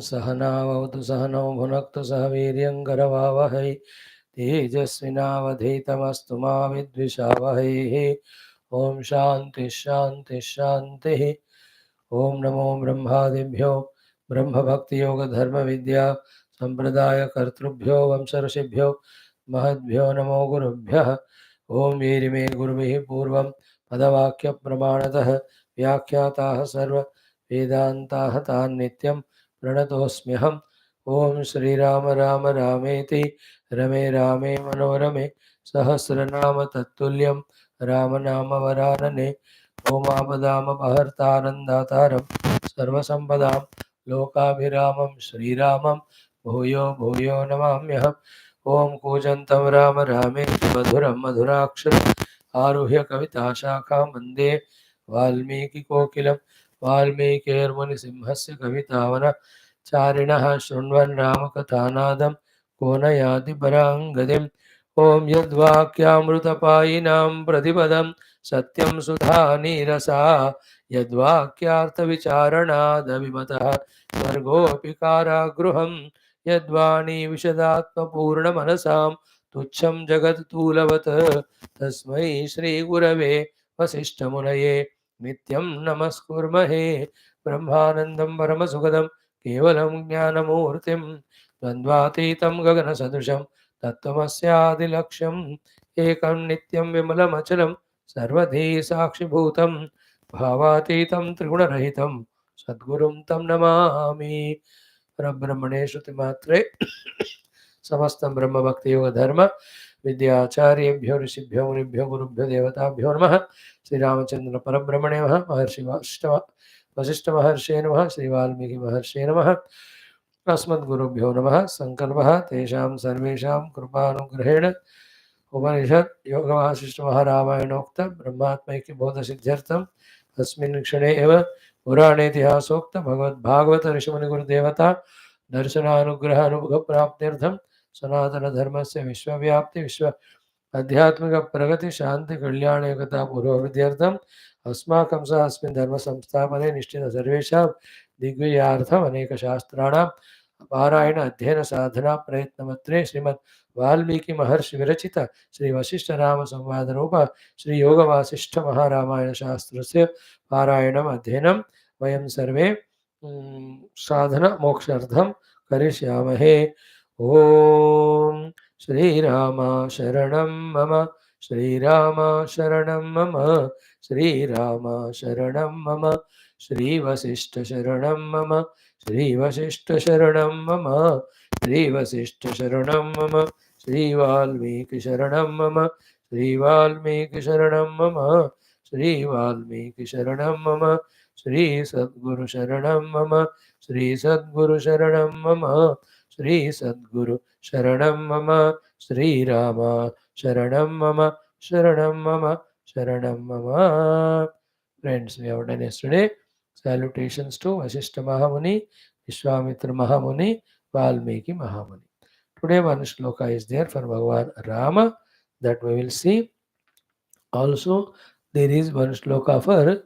सहनावतु सहनौ भुनक्तु सह वीर्यं करवावहै तेजस्विनावधीतमस्तु मा विद्विषावहैः। ओम शांति शांति शांति। ओम नमो ब्रह्मादिभ्यो ब्रह्म भक्ति योग धर्म विद्या संप्रदाय कर्तृभ्यो वंश ऋषिभ्यो महद्भ्यो नमो गुरुभ्यः। ओम वीरिमे गुरुभिः पूर्वं पदवाक्य प्रमाणतः व्याख्याताः सर्व वेदान्ताः तान् नित्यं प्रणतोऽस्म्यहम्। ओम श्रीराम राम रामेति रमे रामे मनोरमे सहस्रनाम तत्तुल्यं रामनाम वरानने। ओमापदामपहर्तारं दातारं सर्वसम्पदां लोकाभिरामं श्रीरामं भूयो भूयो नमाम्यहम्। ओम कूजन्तं राम रामेति मधुरं मधुराक्षरम् आरुह्य कविताशाखां वन्दे वाल्मीकिकोकिलं वाल्मीकिर्मुनिसिंहस्य कवितावनचारिणः शृण्वन् रामकथानादं को न याति परां गतिम्। ओम यद्वाक्यामृतपायिनां प्रतिपदं सत्यं सुधा नीरसा यद्वाक्यार्थविचारणादविमतः स्वर्गोऽपि कारागृहं यद्वाणी विशदात्मपूर्णमनसां तुच्छं जगत्तूलवत् तस्मै श्रीगुरवे वसिष्ठमुनये नित्यं नमस्कुर्महे। ब्रह्मानन्दं परमसुखदं केवलं ज्ञानमूर्तिं द्वन्द्वातीतं गगनसदृशं तत्त्वमस्यादिलक्ष्यम् एकं नित्यं विमलमचलं सर्वधी साक्षिभूतं भावातीतं त्रिगुणरहितं सद्गुरुं तं नमामि। परब्रह्मणे श्रुतिमात्रे समस्तं ब्रह्मभक्ति योग धर्म विद्याचार्येभ्यो ऋषिभ्यो मुनिभ्यो गुरुभ्यो देवताभ्यो नमः। श्रीरामचंद्र परब्रह्मणे नमः। महर्षि वशिष्ठ महर्षे नमः। श्री वाल्मीकि महर्षे नमः। अस्मद्गुरुभ्यो नमः। संकल्पः तेषां सर्वेषां कृपानुग्रहेण उपनिषद योग वासिष्ठ महारामायणोक्त ब्रह्मात्मैक्य बोध सिद्ध्यर्थम अस्मिन् क्षणे एव पुराणेतिहासोक्त भगवद्भागवत ऋषिमुनि गुरुदेवता दर्शनानुग्रह अनुभव प्राप्त्यर्थम सनातन धर्मस्य विश्वव्याप्ति विश्व आध्यात्मिक प्रगति शांति कल्याण एकता पूर्वविद्यार्थम अस्माकं सह अस्मिन् धर्म संस्थापने निश्चित सर्वेषां दिग्विजयार्थम अनेक शास्त्राणां पारायण अध्ययन साधना प्रयत्नमत्रे श्रीमद् वाल्मीकि महर्षि विरचित श्री वशिष्ठ राम संवाद रूप श्री योग वासिष्ठ महारामायण शास्त्रस्य पारायणम् अध्ययनं वयं सर्वे साधना मोक्षार्थं करिष्यामहे। ओम श्रीराम शरणं मम श्रीराम शरणं मम श्रीराम शरणं मम श्रीवशिष्ठ शरणं मम श्रीवशिष्ठ शरणं मम श्रीवशिष्ठ शरणं मम श्रीवाल्मीकि शरणं मम श्रीवाल्मीकि शरणं मम श्रीवाल्मीकि शरणं मम श्री सद्गुरु शरणं मम श्री सद्गुरु शरणं मम श्री सद्गुरु शरणं मम श्रीराम शरणं मम शरणं मम शरणं मम। Friends, we have done yesterday salutations to Vaashishtha Mahamuni, Vishwamitra Mahamuni, Valmiki Mahamuni. Today one shloka is there for Bhagavan Rama that we will see. Also there is one shloka for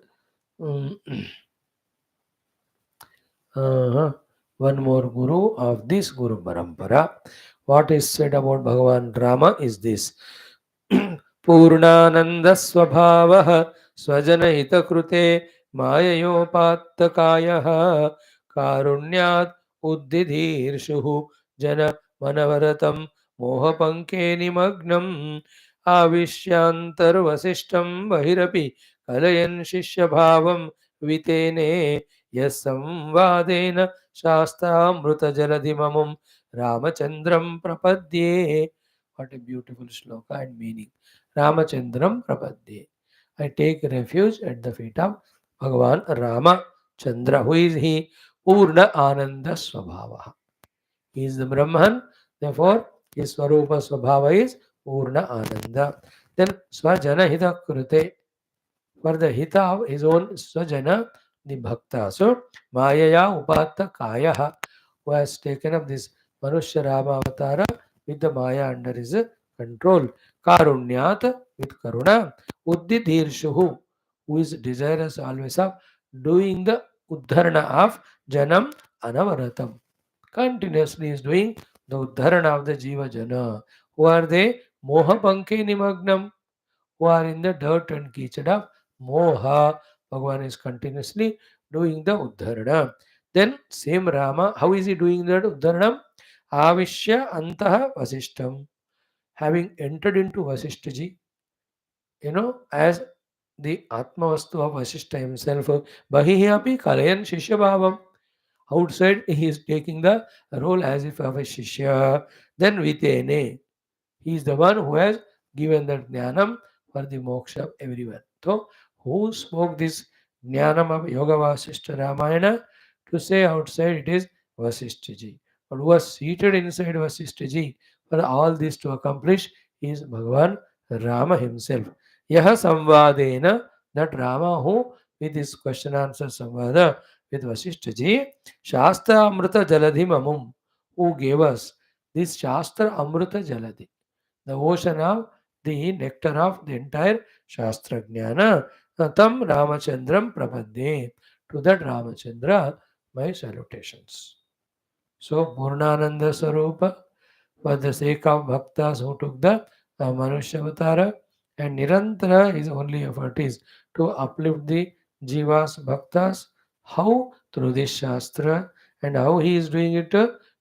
one more guru of this Guru Parampara. What is said about Bhagavan Rama is this. Purnananda Swabhavah Swajanahita Krute Mayayopattakayah Karunyat Uddidhirshuhu Jana Manavaratam Mohapanke Nimagnam Avishyantar Vasishtam Bahirapi Kalayan Shishya Bhavam Vitene Yasamvadena Shastamruta Jaladhimamum Ramachandram Prapadye. What a beautiful shloka and meaning. Ramachandram Prapadye. I take refuge at the feet of Bhagavan Rama Chandra. Who is he? Purna Ananda Swabhava. He is the Brahman. Therefore, his Swarupa Swabhava is Purna Ananda. Then Swajana Hita Krute. For the hita of his own Swajana, the Bhakta. So, Mayaya Upatta Kayaha, who has taken up this Manushya Rama Avatara with the Maya under his control. Karunyat with Karuna. Uddidhirshuhu, who is desirous always of doing the Uddharana of Janam Anavaratam. continuously is doing the Uddharana of the Jiva Jana. Who are they? Moha Panke Nimagnam, who are in the dirt and kitchen of Moha. Bhagavan is continuously doing the Uddharana. Then same Rama, how is he doing that Uddharana? Avishya Antaha Vasishtam, having entered into Vasishthaji, as the Atma Vastu of Vasishtha himself, Bahihi api Kalayan Shishya Bhavam. Outside, he is taking the role as if of a Shishya. Then Vitene, he is the one who has given the Jnanam for the moksha of everyone. So, who spoke this Jnanam of Yoga Vasishtha Ramayana? To say outside, it is Vasishthaji. But who was seated inside Vasishthaji for all this to accomplish is Bhagavan Rama himself. Yaha Samvadena, that Rama who with his question answer Samvada with Vasishthaji, Shastra Amrita Jaladhi Mamum, who gave us this Shastra Amrita Jaladhi, the ocean of the nectar of the entire Shastra Jnana. Tam Ramachandram Prapadde. To that Ramachandra, my salutations. So, Purnananda Sarupa, for the sake of bhaktas who took the Manushya Avatara, and Nirantara, his only effort is to uplift the Jivas Bhaktas. How? Through this Shastra. And how he is doing it?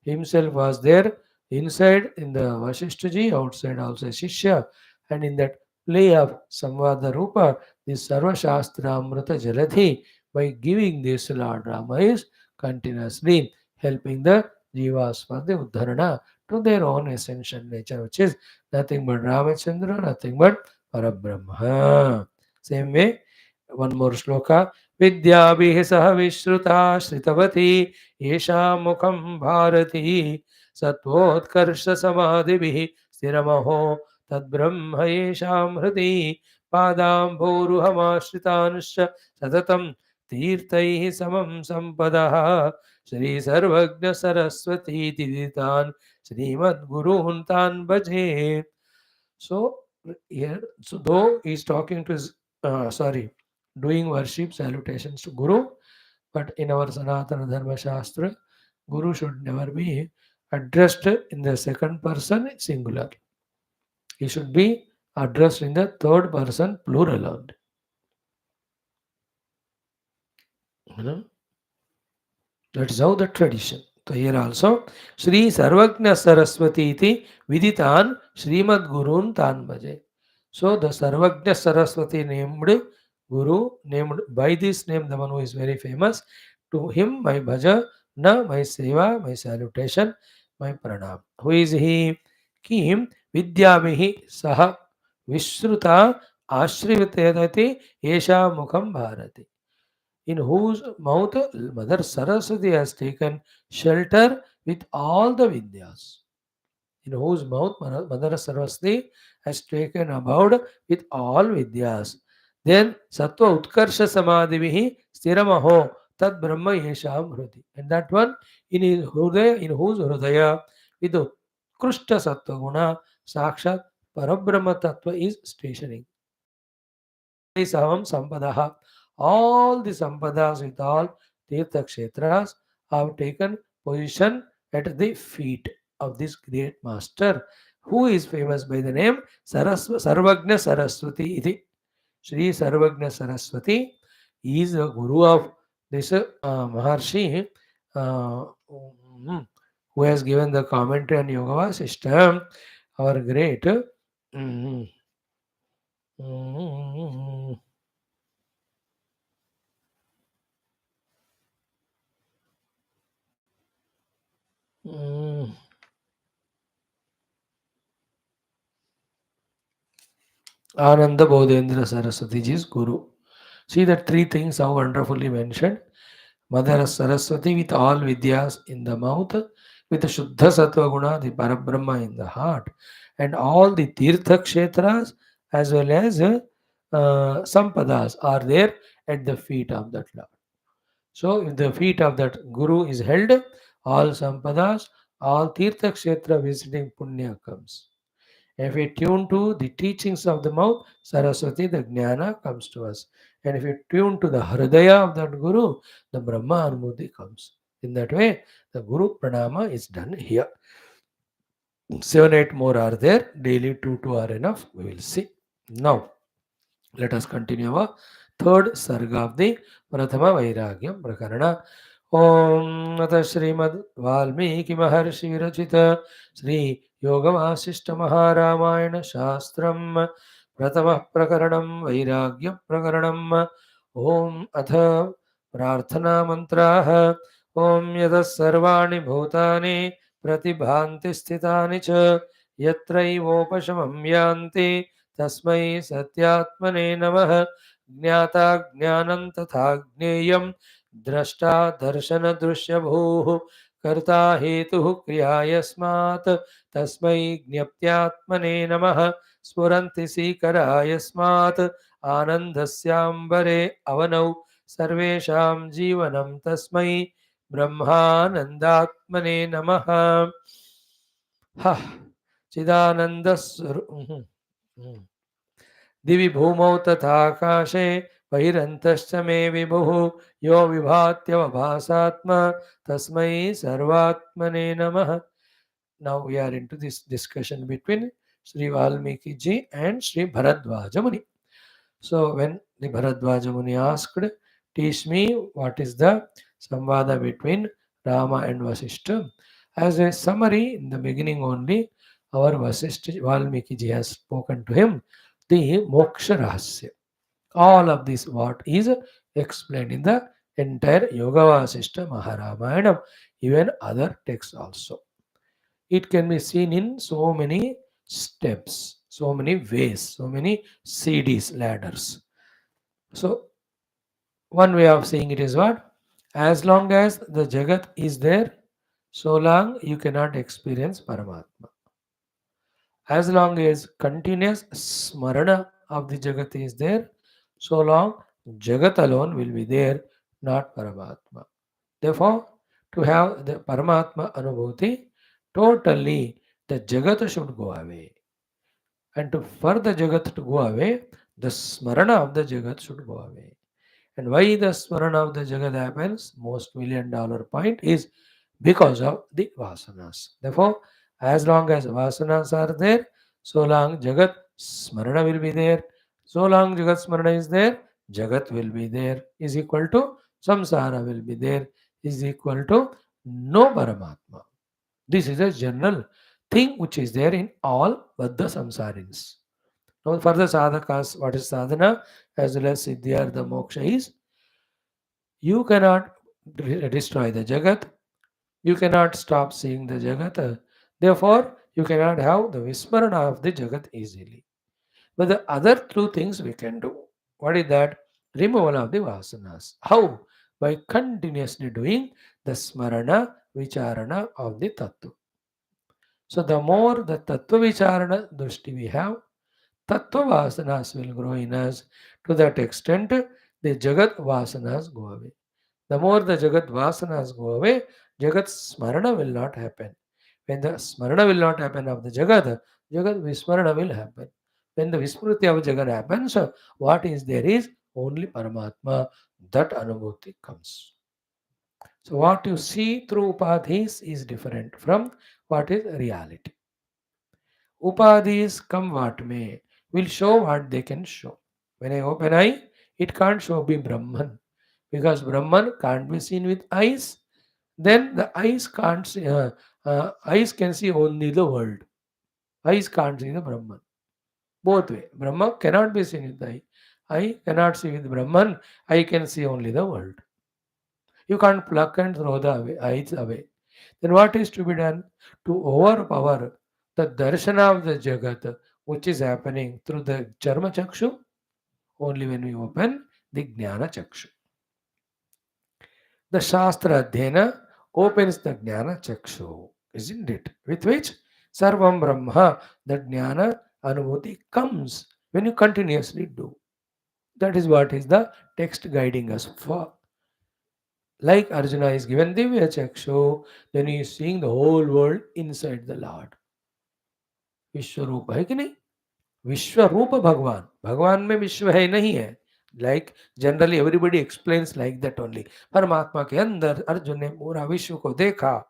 Himself was there inside in the Vasishthaji, outside also Shishya, and in that play of Samvada Rupa, this Sarva Shastra Amrita Jaladhi, by giving this Lord Rama is continuously helping the Jivas for the Uddharana to their own essential nature, which is nothing but Ramachandra, nothing but Parabrahma. Same way, one more shloka. Vidyabhi saha vishruta shritavati yesha mukham bharati satvotkarsha samadhibhi sthiramaho tadbrahma yesham hridi padam bhoruhamashritanusha satatam तीर्थैः समं सम्पदः श्री सर्वज्ञ सरस्वती तिदितान् श्रीमद्गुरून् तान् भजे. So here, so though he is talking to his, doing worship salutations to Guru, but in our Sanatana Dharma Shastra, Guru should never be addressed in the second person singular. He should be addressed in the third person plural only. You know? That is how the tradition. So here also, Sri Sarvagna Saraswati iti Viditan Srimad Gurun Tan Bhaje. So the Sarvagna Saraswati named Guru, named by this name, the one who is very famous, to him my bhaja, na my seva, my salutation, my pranam. Who is he? Kim Vidyamihi Saha Vishruta Ashrivitedati Esha Mukham Bharati, in whose mouth Mother Saraswati has taken shelter with all the Vidyas. In whose mouth Mother Saraswati has taken abode with all Vidyas. Then Sattva Utkarsha Samadhivihi Sthiramaho Tad Brahma Yesham Hrudi. And that one in his Hrudaya, in whose Hrudaya with the Krushta Sattva Guna Sakshat Parabrahma Tattva is stationing. Savam Sampadaha. All the Sampadas with all Tirtha Kshetras have taken position at the feet of this great master, who is famous by the name Sarvagna Saraswati iti. Sri Sarvagna Saraswati is the guru of this Maharshi, who has given the commentary on Yoga Vasishtha, our great. mm, mm, mm, Ananda Bodhendra Saraswati ji's guru. See the three things how wonderfully mentioned. Mother Saraswati with all Vidyas in the mouth, with the Shuddha Sattva Guna, the Parabrahma in the heart, and all the Tirtha Kshetras as well as Sampadas are there at the feet of that Lord. So, if the feet of that Guru is held, all Sampadas, all Tirtha Kshetra visiting Punya comes. If we tune to the teachings of the mouth, Saraswati, the Jnana comes to us. And if we tune to the Hridaya of that Guru, the Brahma Anubhuti comes. In that way, the Guru Pranama is done here. 7, 8 more are there. Daily 2 are enough. We will see. Now, let us continue our third sarga of the Prathama Vairagya Prakarana. Om Atha Srimad Valmiki Maharshi Rachita Sri Yoga Vaashishtha Maha Ramayana Shastram Prathama Prakaranam Vairagya Prakaranam. Om Atha Prarthana Mantraha Om Yada Sarvani Bhutani Pratibhanti Sthitani Cha Yatraivopashamam Yanti तस्मै सत्यात्मने नमः ज्ञाता ज्ञानं तथा ज्ञेयं द्रष्टा दर्शन दृश्यभूः कर्ता हेतुः क्रिया यस्मात् तस्मै ज्ञप्त्यात्मने नमः स्फुरन्ति सीकरा यस्मात् आनन्दस्याम्बरे अवनौ सर्वेषां जीवनं तस्मै ब्रह्मानन्दात्मने नमः चिदानन्दस्वरूप दिवि भूमौ तथाकाशे बहिरन्तश्च मे विभुः यो विभात्यवभासात्मा तस्मै सर्वात्मने नमः. Now we are into this discussion between Sri Valmiki ji and Sri Bharadwaja Muni. So when the Bharadwaja Muni asked, teach me what is the samvada between Rama and Vaashishtha. As a summary, in the beginning only, our Vaashishtha Valmiki ji has spoken to him the moksha rahasya. All of this what is explained in the entire Yoga Vaashishtha Maharamayana, even other texts also. It can be seen in so many steps, so many ways, so many CDs, ladders. So one way of seeing it is what? As long as the Jagat is there, so long you cannot experience Paramatma. As long as continuous smarana of the Jagat is there, so long Jagat alone will be there, not Paramatma. Therefore, to have the Paramatma Anubhuti, totally the Jagat should go away. And for the Jagat to go away, the smarana of the Jagat should go away. And why the smarana of the Jagat happens? Most $1,000,000 point is because of the vasanas. Therefore, as long as vasanas are there, so long Jagat Smarana will be there. So long Jagat Smarana is there, Jagat will be there, is equal to Samsara will be there, is equal to no Paramatma. This is a general thing which is there in all Baddha Samsarins. Now, for the sadhakas, what is sadhana as well as siddhyar, the moksha is you cannot destroy the Jagat, you cannot stop seeing the Jagat. Therefore, you cannot have the Vismarana of the Jagat easily. But the other two things we can do. What is that? Removal of the Vasanas. How? By continuously doing the Smarana, Vicharana of the Tattva. So the more the Tattva Vicharana Drushti we have, Tattva Vasanas will grow in us. To that extent, the Jagat Vasanas go away. The more the Jagat Vasanas go away, Jagat Smarana will not happen. When the Smarana will not happen of the Jagat, Jagat Vismarana will happen. When the Vismruti of Jagat happens, what is there is only Paramatma. That Anubhuti comes. So what you see through Upadhis is different from what is reality. Upadhis come what may, will show what they can show. When I open eye, it can't show be Brahman. Because Brahman can't be seen with eyes, then the eyes can't see, eyes can see only the world. Eyes can't see the Brahman. Both way. Brahma cannot be seen with the eye. I cannot see with Brahman. I can see only the world. You can't pluck and throw the eyes away. Then what is to be done? To overpower the darshana of the Jagat, which is happening through the Charma Chakshu, only when we open the Jnana Chakshu. The Shastra Adhyana opens the Jnana Chakshu, isn't it? With which Sarvam Brahma, the Jnana Anubhuti comes when you continuously do. That is what is the text guiding us for. Like Arjuna is given Divya Chakshu, then he is seeing the whole world inside the Lord. विश्व रूप है कि नहीं? विश्व रूप भगवान, भगवान में विश्व है नहीं है, Like generally everybody explains like that only. परमात्मा के अंदर अर्जुन ने पूरा विश्व को देखा.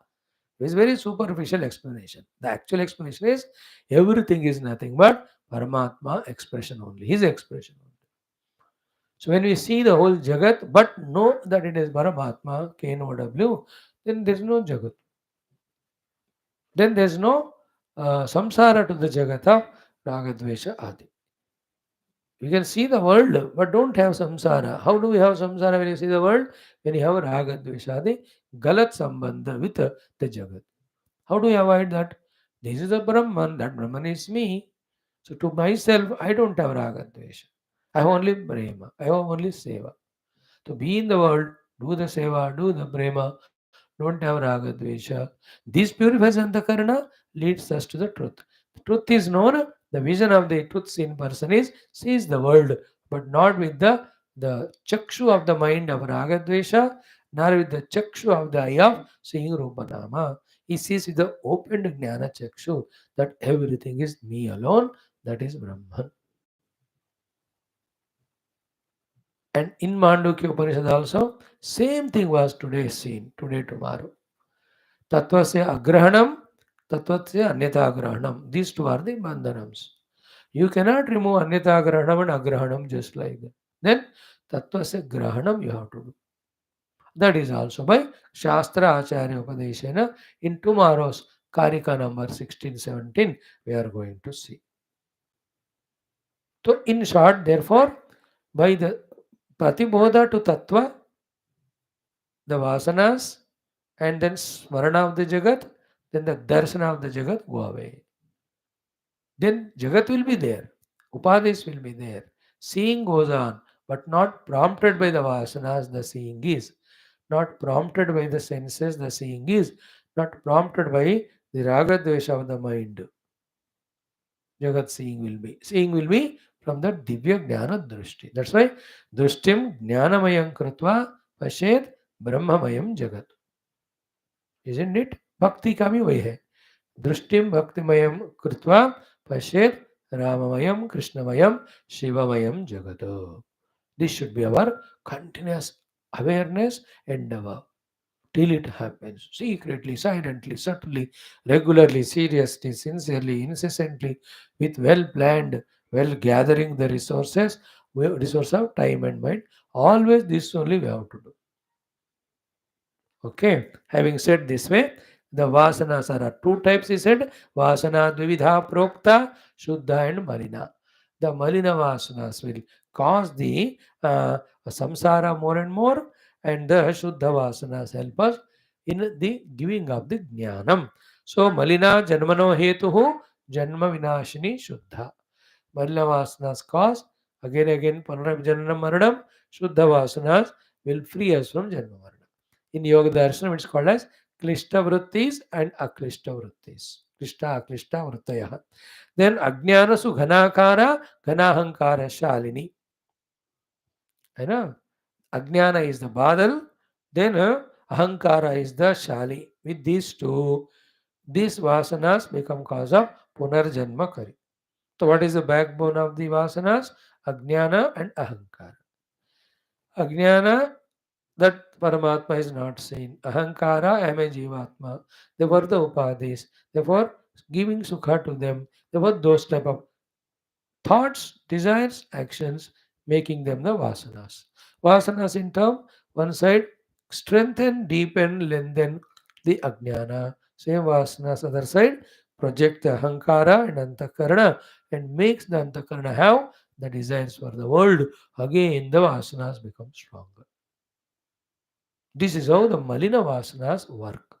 It's very superficial explanation. The actual explanation is everything is nothing but Paramatma expression only, his expression only. So when we see the whole Jagat, but know that it is Paramatma, KNOW, then there is no Jagat. Then there is no samsara to the Jagata, Ragadvesha Adi. You can see the world, but don't have samsara. How do we have samsara when you see the world? When you have Ragadvesha Adi, Galat Sambandha with the Jagat. How do you avoid that? This is a Brahman, that Brahman is me. So to myself, I don't have Raga Dvesha. I have only Prema. I have only Seva. To be in the world, do the Seva, do the Prema, don't have Raga Dvesha. This purifies Antakarana, leads us to the truth. The truth is known, the vision of the truth seen person is sees the world, but not with the chakshu of the mind of Raga Dvesha, nor with the chakshu of the eye of seeing Rupanama. He sees with the opened Jnana Chakshu that everything is me alone, that is Brahman. And in Mandukya Upanishad also, same thing was today seen, today, tomorrow. Tattvasya agrahanam, tattvasya anyata agrahanam. These two are the bandhanams. You cannot remove anyata agrahanam and agrahanam just like that. Then tattvasya grahanam you have to do. That is also by Shastra Acharya Upadeshana. In tomorrow's Karika number 16-17, we are going to see. So, in short, therefore, by the Pratibodha to Tattva, the Vasanas, and then Smarana of the Jagat, then the Darshana of the Jagat go away. Then Jagat will be there, Upadis will be there. Seeing goes on, but not prompted by the Vasanas, the seeing is. Not prompted by the senses, the seeing is. Not prompted by the Raga Dvesha of the mind. Jagat seeing will be. Seeing will be from the Divya Jnana Drushti. That's why Drushtim Jnanamayam Kritva Pashet Brahmamayam Jagat. Isn't it? Bhakti का भी वही है. दृष्टिम भक्तिमयम कृत्वा पश्येत राममयम कृष्णमयम शिवमयम जगत. This should be our continuous awareness endeavor till it happens. Secretly, silently, subtly, regularly, seriously, sincerely, incessantly, with well planned, well gathering the resources, resource of time and mind. Always this only we have to do. Okay, having said this way, the vasanas are two types, he said. Vasana dvividha prokta, shuddha and malina. The malina vasanas will cause the samsara more and more, and the shuddha vasanas help us in the giving of the jnanam. So, malina janmano hetuhu, janma vinashini shuddha. Malina vasanas cause again panarajanam maranam, shuddha vasanas will free us from janma maranam. In Yoga Darshanam, it's called as Klishta Vrittis and Aklishta Vrittis. Klishta, Aklishta Vrittaya. Then Ajnana Su Ghanakara, Ghanahankara Shalini. You know, Ajnana is the Badal, then Ahankara is the Shali. With these two, these Vasanas become cause of Punarjanma Kari. So, what is the backbone of the Vasanas? Ajnana and Ahankara. Ajnana, that Paramatma is not seen. Ahankara, I am a Jivatma. They were the Upadis. Therefore, giving Sukha to them, they were those type of thoughts, desires, actions, making them the Vasanas. Vasanas in turn, one side, strengthen, deepen, lengthen the Ajnana. Same Vasanas, other side, project the Ahankara and Antakarana and makes the Antakarana have the desires for the world. Again, the Vasanas become stronger. This is how the Malina Vasanas work.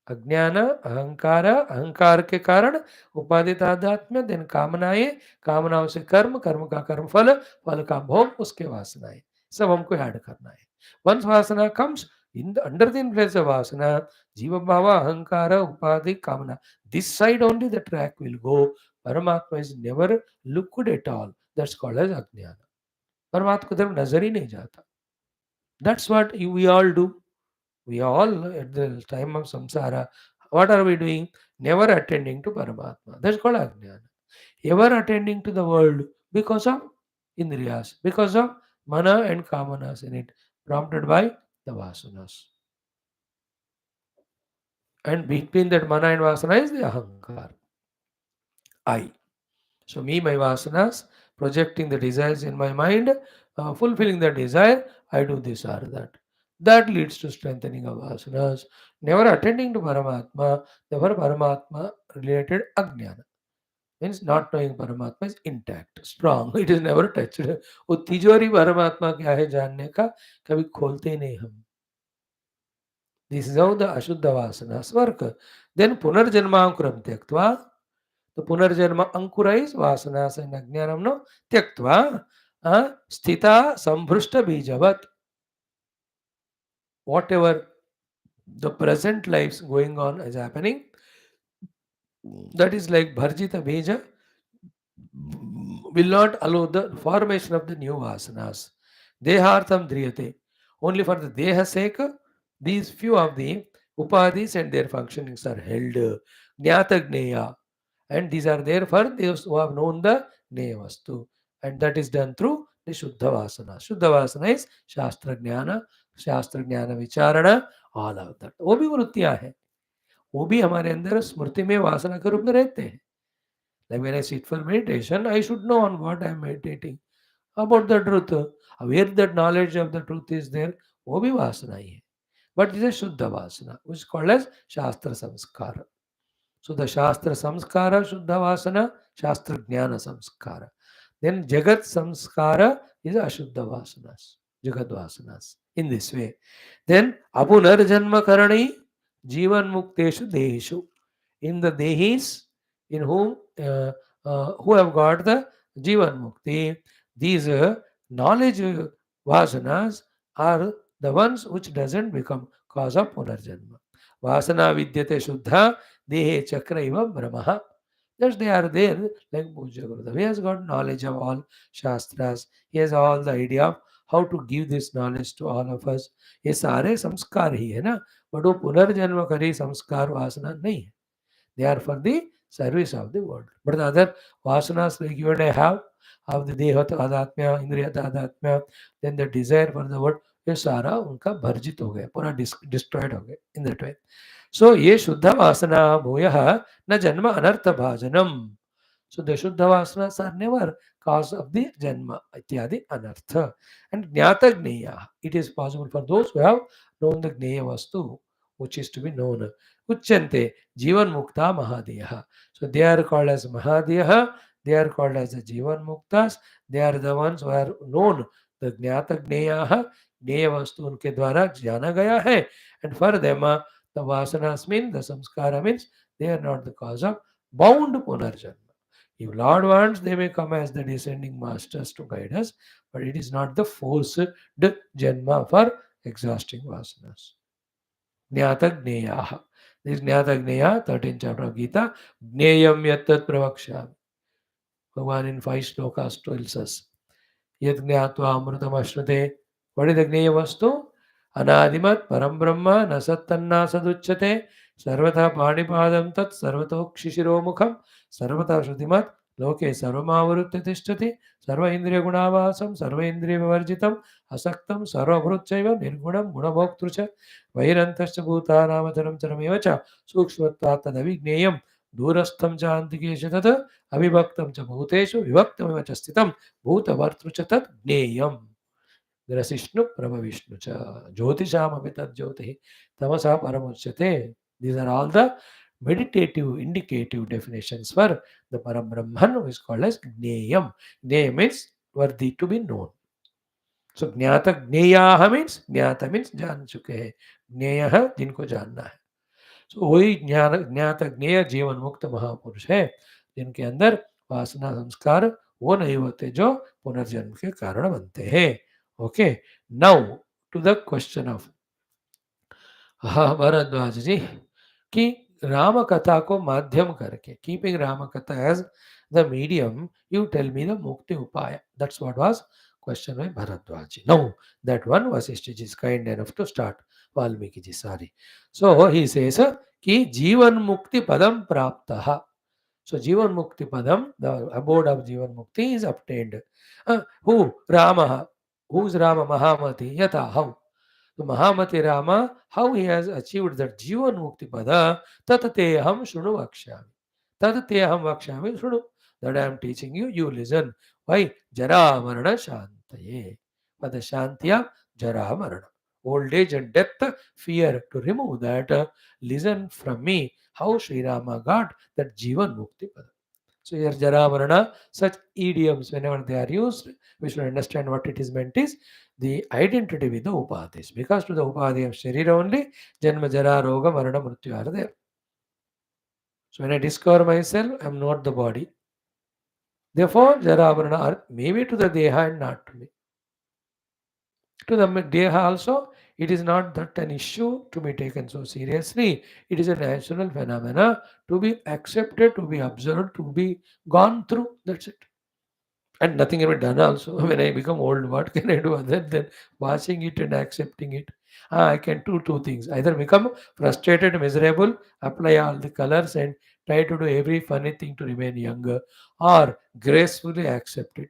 अज्ञान अहंकार अहंकार के कारण उपाधि तादात्म्य then कामनाएं कामनाओं से कर्म कर्म का कर्म फल फल का भोग उसके वासनाएं सब हमको ऐड करना है. Once vasana comes in the under the influence of vasana, jiva bhava ahankara upadhi kamana, this side only the track will go. Paramatma is never looked at all. That's called as ajnana. परमात्मा की तरफ नजर ही नहीं जाता. That's what we all do. We all, at the time of samsara, what are we doing? Never attending to Paramatma. That's called Ajnana. Ever attending to the world because of Indriyas, because of mana and kamanas in it, prompted by the vasanas. And between that mana and vasana is the ahankar, I. So me, my vasanas, projecting the desires in my mind, fulfilling the desire, I do this or that. That leads to strengthening of vasanas. Never attending to Paramatma, never Paramatma related ajnana. Means not knowing Paramatma is intact, strong. It is never touched. वो तिजोरी परमात्मा क्या है जानने का कभी खोलते ही नहीं हम. This is how the Ashuddha Vasanas work. Then Punarjanmankuram Tyaktva. The Punarjanma Ankura is Vasanas and Ajnanam no Tyaktva. Sthita Sambhrushta Bijavat. Whatever the present lives going on is happening, that is like Bharjita Bija will not allow the formation of the new Vasanas. Dehartham Driyate. Only for the Deha sake, these few of the Upadhis and their functionings are held. Jnata Gneya. And these are there for those who have known the Gneya Vastu. And that is done through the Shuddha Vasana. Shuddha Vasana is Shastra Jnana Vicharana, all of that. वो भी वृत्तियाँ हैं, वो भी हमारे अंदर स्मृति में वासना के रूप में रहते हैं. Like when I sit for meditation, I should know on what I am meditating, about the truth. Where that knowledge of the truth is there, वो भी वासना ही है. But it is a Shuddha Vasana, which is called as Shastra Samskara. So the Shastra Samskara, Shuddha Vasana, Shastra Jnana Samskara. Then Jagat Samskara is Ashuddha Vasanas, Jagat Vasanas. In this way. Then Apunarjanma Karani, Jivan Mukteshu Dehishu. In the Dehis, in whom who have got the Jivan Mukti, these knowledge vasanas are the ones which doesn't become cause of Punarjanma. Vasana Vidyate Shuddha, Dehe Chakra Iva Brahmaha. Thus they are there like Puja Gurudev. He has got knowledge of all Shastras. He has all the idea of how to give this knowledge to all of us. ये सारे संस्कार ही है ना, but वो पुनर्जन्म करी संस्कार वासना नहीं है. They are for the service of the world. But the other vasanas like you and I have of the deha tadatmya, indriya tadatmya, then the desire for the world, ये सारा उनका भर्जित हो गया, पूरा destroyed हो गया in that way. So ये शुद्ध वासना भूयः न जन्म अनर्थ भाजनम. So the Shuddha Vasanas are never cause of the Janma, Ityadi Anartha. And Jnata Gneya. It is possible for those who have known the Gneya Vastu, which is to be known. Uchyante Jivan Mukta Mahadeha. So they are called as Mahadeha. They are called as the Jivan Muktas. They are the ones who are known. The Jnata Gneya. Gneya Vastu unke dwara jana gaya hai. And for them, the Vasanas mean, the Samskara means, they are not the cause of bound Punarjanma. If Lord wants, they may come as the descending masters to guide us, but it is not the forced janma for exhausting vasanas. Jnata Gneyaha. This Jnata Gneya, 13th chapter of Gita, Gneyam Yattat Pravakshami. Bhagavan in 5 slokas tells us, Yat Gneyatva Amrutam Ashrute. What is the Gneya Vastu? Anadimat Param Brahma Nasattanna Saduchyate Sarvata Panipadam Tat Sarvatokshishiro Mukham Sarvata Shrudimat Loke Sarvamavrutte Tishtati Sarva Indriya Gunavasam Sarva Indriya Vivarjitam Asaktam Sarva Bhrutchaiva Nirgunam Gunabhoktrucha Vairantascha Bhutanamacharam Charamevacha Sukshmatvat Tadavigneyam Durastham cha Antikesha Tata Avibhaktam cha Bhuteshu Vivaktam cha Stitam Bhutavartrucha Tat Gneyam Grasishnu Prabha Vishnu cha Jyotisham Apitat Jyoti Tamasa Paramuchyate. These are all the meditative, indicative definitions for the Param Brahman, who is called as Gneyam. Gneyam means worthy to be known. So Jnata Gneyaha means जान चुके हैं. Gneyaha जिनको जानना है. So वही ज्ञाता ज्ञेय जीवन मुक्त महापुरुष है जिनके अंदर वासना संस्कार वो नहीं होते जो पुनर्जन्म के कारण बनते हैं. Okay, now to the question of Bharadwaj जी कि राम कथा को माध्यम करके, keeping Ram katha as the medium, you tell me the mukti upay. That's what was question by Bharadwaj. Now that one Vaashishtha is kind enough to start. Valmiki ji, sorry. So he says कि जीवन मुक्ति पदम प्राप्तः. So जीवन मुक्ति padam, the abode of जीवन मुक्ति is obtained. Who? Rama. Who's Rama? Mahamati. Yata. How? So Mahamati Rama, how he has achieved that Jivan Mukti Pada, Tatate Ham Shunu Vakshami. Tatate Ham Vakshami Shunu. That I am teaching you, you listen. Why? Jara Marana Shantaye. For the Shantiya, Jara Marana. Old age and death, fear. To remove that, listen from me how Sri Rama got that Jivan Mukti Pada. So here Jara Marana, such idioms whenever they are used, we should understand what it is meant is the identity with the upadhis. Because to the upadhi of Sharira only, Janma Jara Roga Marana Mrityu are there. So when I discover myself, I am not the body. Therefore, Jara Marana are maybe to the Deha and not to me. To the Deha also, it is not that an issue to be taken so seriously. It is a natural phenomena to be accepted, to be observed, to be gone through. That's it. And nothing can be done also. When I become old, what can I do other than watching it and accepting it? I can do two things. Either become frustrated, miserable, apply all the colors and try to do every funny thing to remain younger, or gracefully accept it.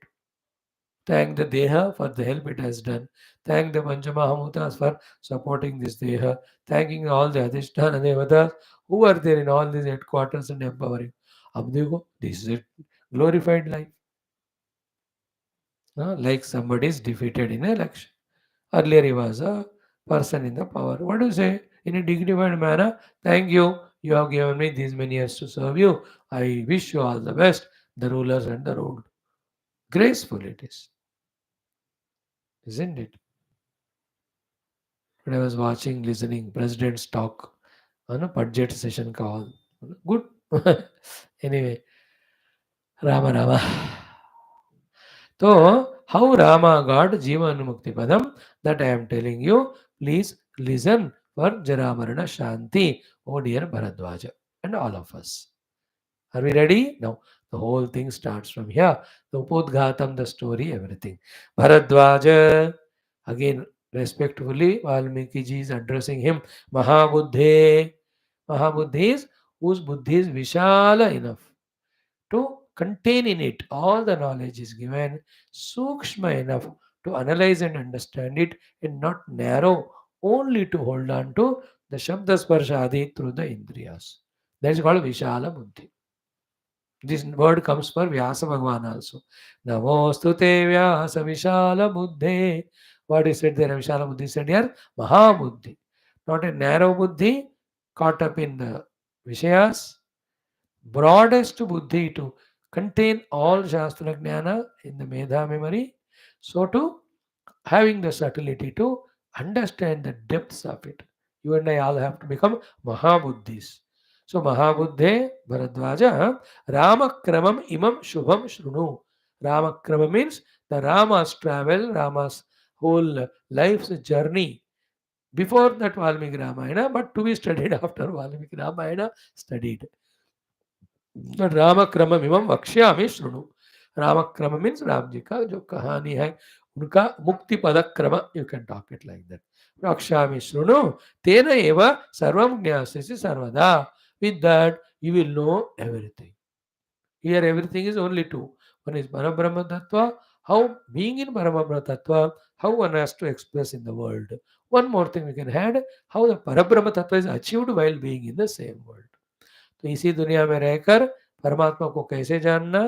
Thank the Deha for the help it has done. Thank the Panchamahamutas for supporting this Deha. Thanking all the Adhishthana and Devatas who are there in all these headquarters and empowering. Ab dekho, this is a glorified life. Like somebody is defeated in an election. Earlier he was a person in the power. What do you say? In a dignified manner, thank you. You have given me these many years to serve you. I wish you all the best, the rulers and the ruled. Graceful it is, isn't it? When I was watching, listening, President's talk on a budget session call. Good. Anyway, Rama Rama. So, how Rama got Jivan Mukti Padam, that I am telling you, please listen for Jaramarana Shanti, oh dear Bharadwaja, and all of us. Are we ready? Now, the whole thing starts from here. The Upodghatam, the story, everything. Bharadwaja, again, respectfully, Valmiki ji is addressing him. Mahabuddhe. Mahabuddhi is whose buddhi is Vishala enough to contain in it all the knowledge is given, sukshma enough to analyze and understand it, and not narrow only to hold on to the Shabda Sparshadi through the Indriyas. That is called Vishala Buddhi. This word comes for Vyasa Bhagavan also. Namostu te Vyasa Vishala Buddhe. What is said there? Vishala Buddhi said here? Mahabuddhi. Not a narrow buddhi caught up in the Vishayas, broadest buddhi to contain all Shastra Jnana in the Medha memory. So to having the subtlety to understand the depths of it. You and I all have to become Mahabuddhis. So Mahabuddhe Bharadwaja Ramakramam Imam Shubham Shrunu. Ramakrama means the Rama's travel, Rama's whole life's journey. Before that Valmiki Ramayana, but to be studied after Valmiki Ramayana studied. But रामक्रम इमं वक्ष्यामि शृणु. रामक्रम means Ram ji का जो कहानी है उनका मुक्ति पद क्रम. You can talk it like that. वक्ष्यामि शृणु तेन एव सर्वं ज्ञास्यसि सर्वदा. With that you will know everything. Here everything is only two. One is Parabrahma Tattva, how being in Parabrahma Tattva, how one has to express in the world. One more thing we can add, how the Parabrahma Tattva is achieved while being in the same world. तो इसी दुनिया में रहकर परमात्मा को कैसे जानना,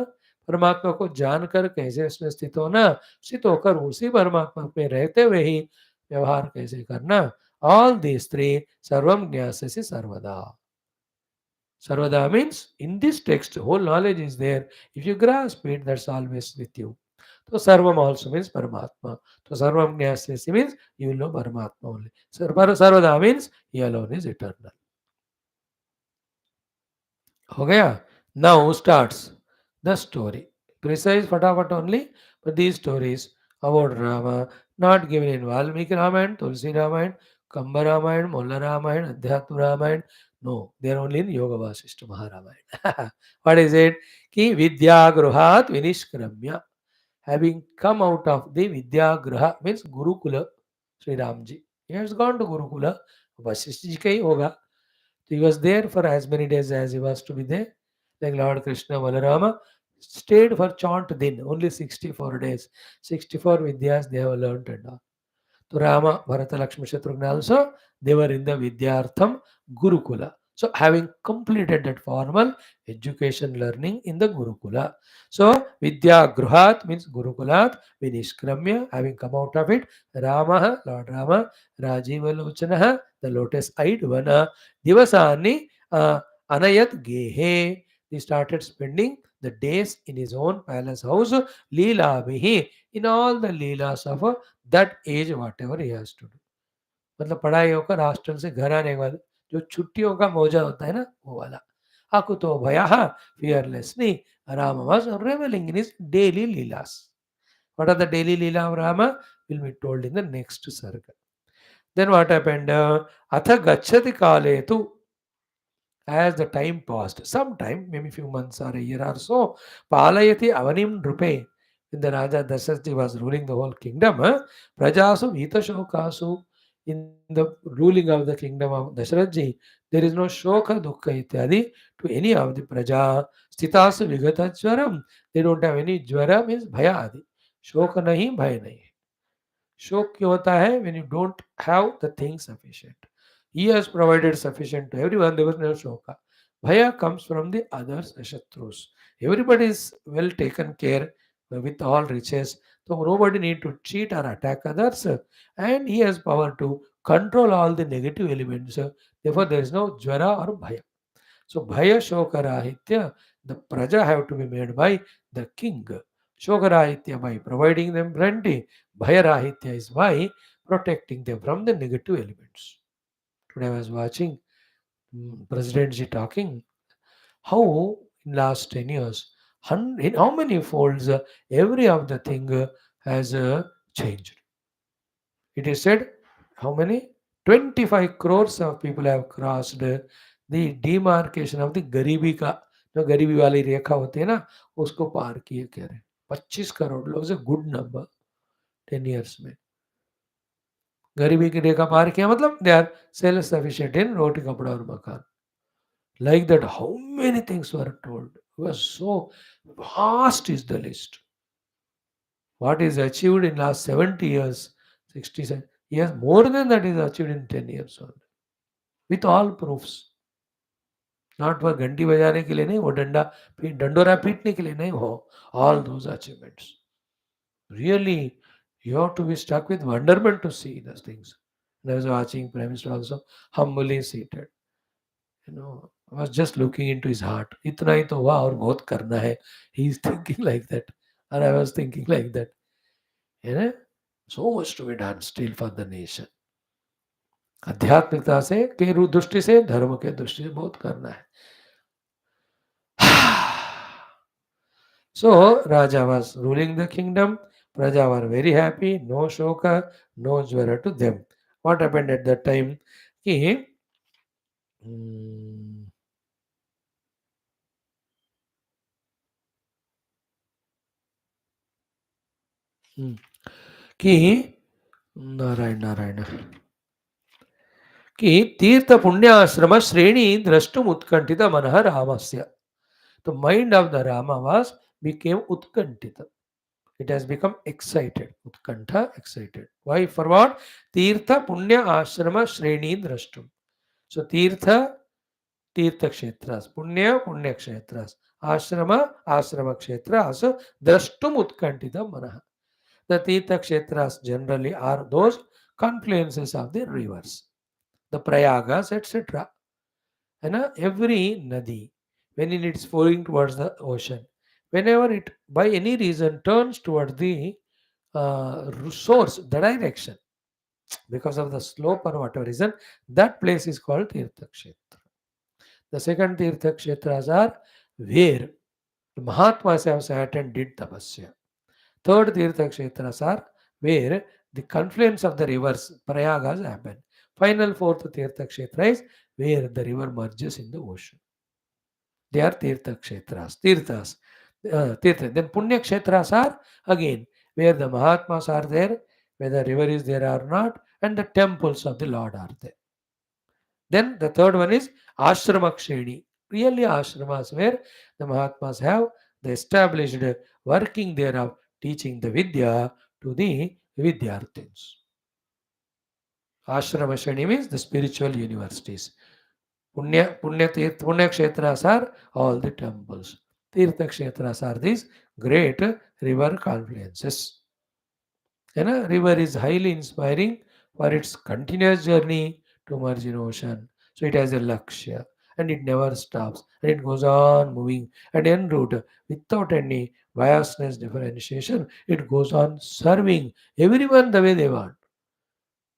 परमात्मा को जानकर कैसे उसमें स्थित होना, स्थित होकर उसी परमात्मा में रहते हुए ही व्यवहार कैसे करना. ऑल दीज थ्री सर्वम ज्ञास्यसि सर्वदा. Sarvada means in this text, whole knowledge is there. If you grasp it, that's always with you. So Sarvam also means Paramatma. So Sarvam Jnasya means you will know Paramatma only. Sarvada means he alone is eternal. हो गया. Now starts the story. Precise फटाफट only, but these stories about Rama not given in Valmiki Ramayana, Tulsi Ramayana, Kamba Ramayana, Mulla Ramayana, Adhyatma Ramayana. No, they are only in Yoga Vaashishtha Maharamayana. What is it? Ki Vidya Gruhat Vinishkramya. Having come out of the Vidya Gruha means Gurukula, Sri Ramji. He has gone to Gurukula. Vashishtha ji ka hi hoga. So he was there for as many days as he was to be there. Like Lord Krishna, Balarama, stayed for chant then, only 64 days. 64 Vidyas they have learnt and all. To Rama, Bharata, Lakshmi, Shatrugna also, they were in the Vidyartham Gurukula. So having completed that formal education learning in the Gurukula. So Vidya Gruhat means Gurukulat, Vinishkramya, having come out of it, Rama, Lord Rama, Rajiva Lochanaha, the lotus-eyed one, Divasani, Anayat Gehe. He started spending the days in his own palace house, Leela Bihi, in all the Leelas of that as whatever he has to do. मतलब पढ़ाई होकर hostel से घर आने के बाद जो छुट्टियों का मौजा होता है ना, वो वाला. आकुतो भया fearlessly Rama was reveling in his daily leelas. What are the daily leela of Rama will be told in the next sarga. Then what happened? Atha gacchati kale tu, as the time passed, some time, maybe few months or a year or so, Palayati Avanim Drupe, when the Raja Dasarathi was ruling the whole kingdom, Prajasu Vita Shokasu, in the ruling of the kingdom of Dasharatji, there is no Shoka Dukha Ityadi to any of the Praja, Stitasu Vigata Jwaram, they don't have any Jwara means Bhaya Adi. Shoka nahi, Bhaya nahi. शोक क्यों होता है? when you don't have the things sufficient. He has provided sufficient to everyone. There was no shoka. Bhaya comes from the others, Shatrus. Everybody is well taken care with all riches. So nobody need to cheat or attack others. And he has power to control all the negative elements. Therefore, there is no jvara or bhaya. So bhaya shokarahitya, the praja have to be made by the king. Shokarahitya by providing them plenty. Bhayarahitya is by protecting them from the negative elements. Today I was watching President Ji talking how in last 10 years, in how many folds every of the thing has changed. It is said how many? 25 crores of people have crossed the demarcation of the गरीबी का, जो गरीबी वाली रेखा होती है ना, उसको पार किए कह रहे हैं. 25 करोड़ लोग से गुड नंबर 10 years में. गरीबी की रेखा पार किया मतलब दे आर सेल्फ सफिशिएंट इन रोटी कपड़ा और मकान. Like that, how many things were told? It was so vast is the list. What is achieved in last 70 years, 60 years, more than that is achieved in 10 years only. With all proofs. Not for घंटी बजाने के लिए नहीं, वो डंडोरा पीटने के लिए नहीं हो. All those achievements. Really, you have to be struck with wonderment to see those things. And I was watching Prime Minister also humbly seated. I was just looking into his heart. इतना ही तो हुआ और बहुत करना है. He is thinking like that. And I was thinking like that. So much to be done still for the nation. आध्यात्मिकता से के दृष्टि से, धर्म के दृष्टि से बहुत करना है. So Raja was ruling the kingdom. Praja were very happy. No shoka, no jvara to them. What happened at that time? कि नारायण नारायण कि तीर्थ पुण्याश्रम श्रेणी द्रष्टुम उत्कंठित मनः रामस्य. The mind of the Rama was became utkantita. It has become excited. Utkantha, excited. Why? For what? Tirtha Punya Ashrama Shreni Drashtum. So Tirtha, Tirtha Kshetras. Punya, Punya Kshetras. Ashrama, Ashrama Kshetras. Drashtum Utkantita Manaha. The Tirtha Kshetras generally are those confluences of the rivers, the Prayagas, etc. And every Nadi, when it is flowing towards the ocean, whenever it by any reason turns towards the source, the direction, because of the slope or whatever reason, that place is called Tirtha Kshetra. The second Tirtha Kshetras are where the Mahatmas have sat and did tapasya. Third Tirtha Kshetras are where the confluence of the rivers, Prayagas, happen. Final fourth Tirtha Kshetra is where the river merges in the ocean. They are Tirtha Kshetras, Tirthas. Tirtha. Then Punya Kshetras are again where the Mahatmas are there, whether river is there or not, and the temples of the Lord are there. Then the third one is Ashrama Ksheni. Really ashramas where the Mahatmas have the established working thereof, teaching the Vidya to the Vidyarthins. Ashrama Shreni means the spiritual universities. Punya Kshetras are all the temples. Tirtha Kshetras are these great river confluences. And a river is highly inspiring for its continuous journey to merge in ocean. So it has a lakshya and it never stops and it goes on moving and en route without any biasness differentiation. It goes on serving everyone the way they want.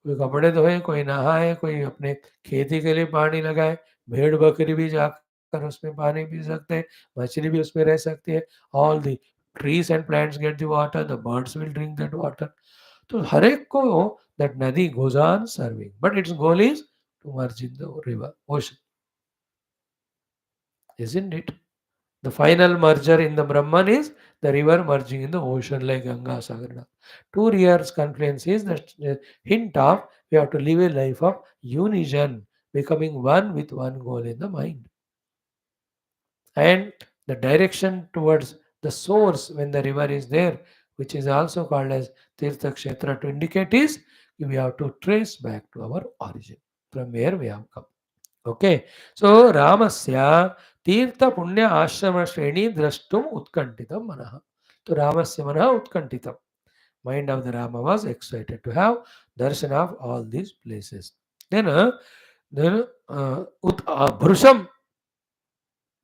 कोई कपड़े धोए, कोई नहाए, कोई अपने खेती के लिए पानी लगाए, भेड़ बकरी भी जाकर उसमें पानी पी सकते हैं, मछली भी उसमें रह सकती है, all the trees and plants get the water, the birds will drink that water. तो हर एक को that nadi goes on serving, but its goal is to merge in the river, ocean, isn't it? The final merger in the Brahman is the river merging in the ocean like Ganga Sagarna. Two rivers confluence is the hint of we have to live a life of unison, becoming one with one goal in the mind. And the direction towards the source when the river is there, which is also called as Tirtha Kshetra to indicate is we have to trace back to our origin, from where we have come. Okay, so Ramasya Tirtha Punya Ashrama Shreni Drashtum Utkantitam Manaha. So Ramasya Manaha Utkantitam. Mind of the Rama was excited to have darshan of all these places. Then Bhrusham.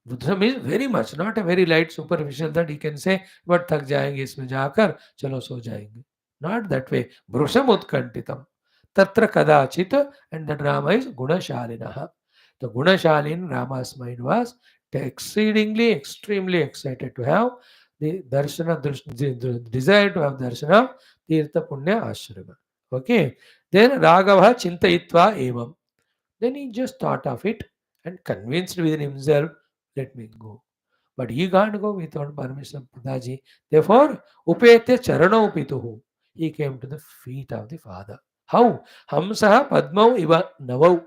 Bhrusham is very much, not a very light superficial that he can say, but थक जाएंगे इसमें जाकर, चलो सो जाएंगे. Not that way. Bhrusham Utkantitam. Tatra Kadachit, and the drama is Gunashalinaha. The Gunashalin Rama's mind was exceedingly, extremely excited to have the darshana, the desire to have darshana, Tirtha Punya Ashrama. Okay. Then Raghava Chintayitva Evam. Then he just thought of it and convinced within himself, let me go. But he can't go without permission of Pidaji. Therefore, Upete Charano Pituhu. He came to the feet of the father. How? Hamsaha Padmau Iva Navau.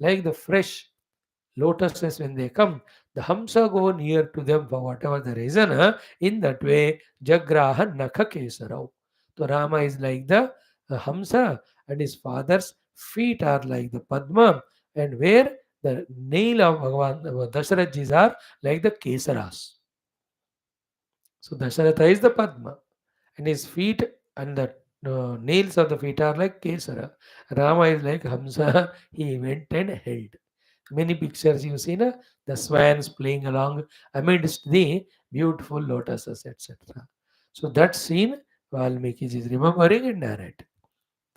Like the fresh lotuses when they come, the Hamsa go near to them for whatever the reason. In that way, Jagraha Nakha Kesarau. So Rama is like the Hamsa and his father's feet are like the Padma, and where the nail of Bhagavan Dasharatjis are like the Kesaras. So Dasharatha is the Padma and his feet and the nails of the feet are like Kesara. Rama is like Hamsa, he went and held. Many pictures you see, na? The swans playing along amidst the beautiful lotuses, etc. So that scene Valmiki is remembering and narrating.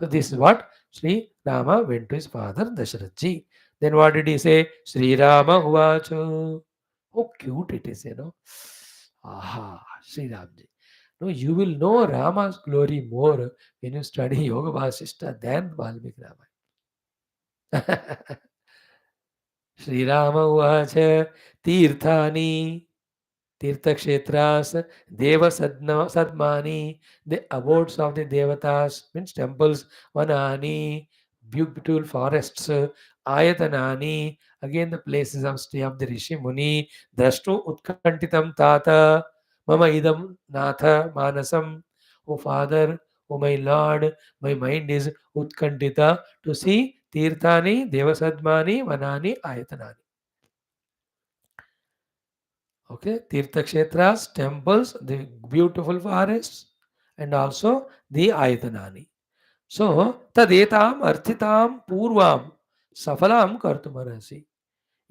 So this is what Sri Rama went to his father Dasharatji. Then what did he say? Sri Rama Uvacho. How cute it is, you know. Aha, Sri Ramji. No, you will know Rama's glory more when you study Yoga Vaashishtha than Valmiki Rama. Shriram उवाच तीर्थानि तीर्थक्षेत्रास देवसद्मानि the abodes of the devatas means temples vanani beautiful forests ayatanani again the places of stay of the rishi muni drashtu utkantitam tata mama idam natha manasam. O father, o my lord, my mind is utkantita to see Tirthani, Devasadmani, Vanani, Ayatanani. Okay, Tirtha Kshetras, temples, the beautiful forests, and also the Ayatanani. So, Tadetam Arthitam Purvam Safalam Kartumarasi.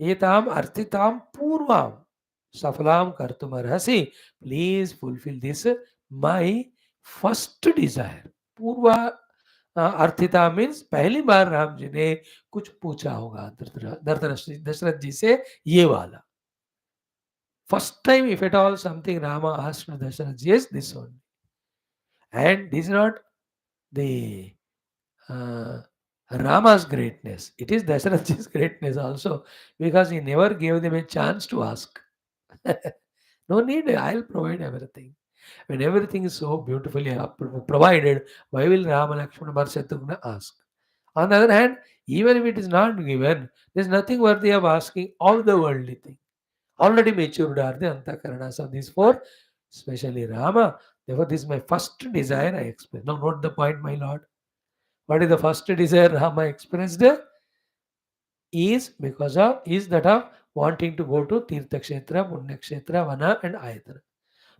Etam Arthitam Purvam Safalam Kartumarasi. Please fulfill this, my first desire. Purva अर्थिता means पहली बार राम जी ने कुछ पूछा होगा दशरथ जी से ये वाला first time if at all something Rama asked Dasharath ji is this one and this is not the Rama's greatness, it is Dasharath's greatness also because he never gave them a chance to ask. No need, I'll provide everything. When everything is so beautifully provided, why will Rama, Lakshmana, Bharat, Shatrugna ask? On the other hand, even if it is not given, there is nothing worthy of asking of the worldly thing. already matured are the Antakarana. So these four, especially Rama, therefore this is my first desire I express. Now note the point, my lord. What is the first desire Rama expressed? Is because of is that of wanting to go to Tirtha Kshetra, Punya Kshetra, Vana and Ayatana.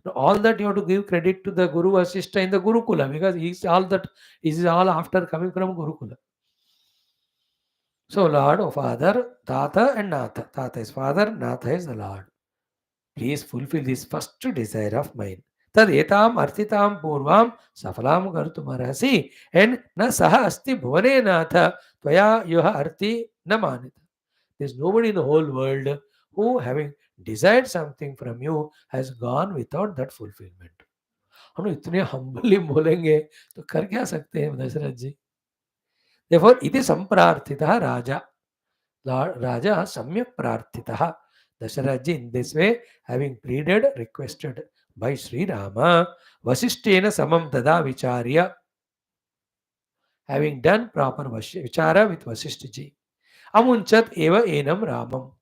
Now, all that you have to give credit to the Guru Vaashishtha in the Gurukula because he's all that is all after coming from Gurukula. So Lord, O Father, Tata and Natha. Tata is Father, Natha is the Lord. Please fulfill this first desire of mine. Tad etam arthitam purvam safalam kartumarasi and na saha asti bhuvane natha tvaya yuha arti namanita. There is nobody in the whole world who, having desired something from you, has gone without that fulfillment. हम इतने humbly बोलेंगे तो कर क्या सकते हैं दशरथ जी? Therefore, इति संप्रार्थितः राजा. Raja Samyak Prarthitaha. Dasharathji in this way, having pleaded, requested by Sri Rama, Vasishtena Samam Tada Vicharya, having done proper Vichara with Vasishthaji. Amunchat Eva Enam Ramam.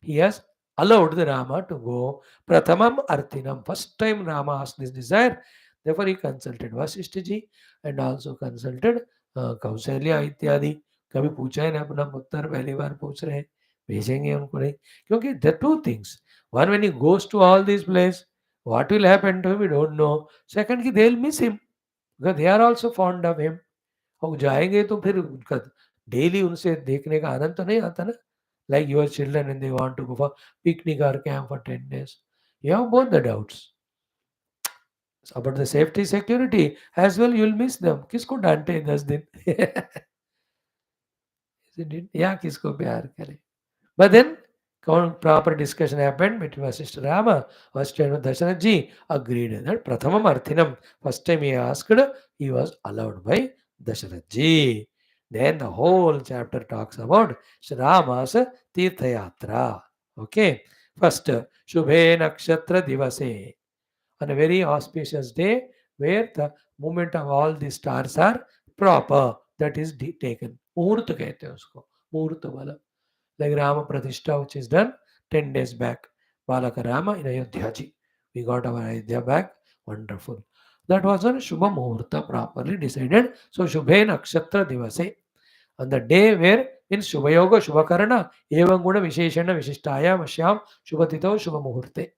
He has allowed the Rama to go. Prathamam Arthinam. First time Rama asked this desire. Therefore, he consulted Vasishthaji and also consulted Kausalya इत्यादि. कभी पूछा है ना अपना पुत्र पहली बार पूछ रहे हैं भेजेंगे उनको नहीं क्योंकि the two things one when he goes to all this place what will happen to him we don't know second की they will miss him because they are also fond of him और जाएंगे तो फिर उनका daily उनसे देखने का आनंद तो नहीं आता ना like your children when they want to go for picnic or camp for 10 days. You have both the doubts. About the safety security as well, you'll miss them. किसको डांटे 10 दिन? Isn't it? Yeah, किसको प्यार करे? But then proper discussion happened between Vaashishtha Rama, Vaashishtha and Dasharath ji agreed that Prathamam Arthinam, first time he asked, he was allowed by Dasharath ji. Then the whole chapter talks about Rama's Tirtha Yatra. Okay. First, Shubhe Nakshatra Divase. On a very auspicious day where the movement of all the stars are proper, that is taken. Muhurta कहते हैं उसको. Muhurta वाला. Like Rama Pratishtha, which is done 10 days back. Balaka Rama in Ayodhya ji. We got our Ayodhya back. Wonderful. That was on Shubha Muhurta properly decided. So Shubhe Nakshatra Divase. On the day where in Shubha Yoga, Shubha Karana, Evam Guna Visheshana Vishishtaya Vashyam Shubhatito Shubha Muhurte.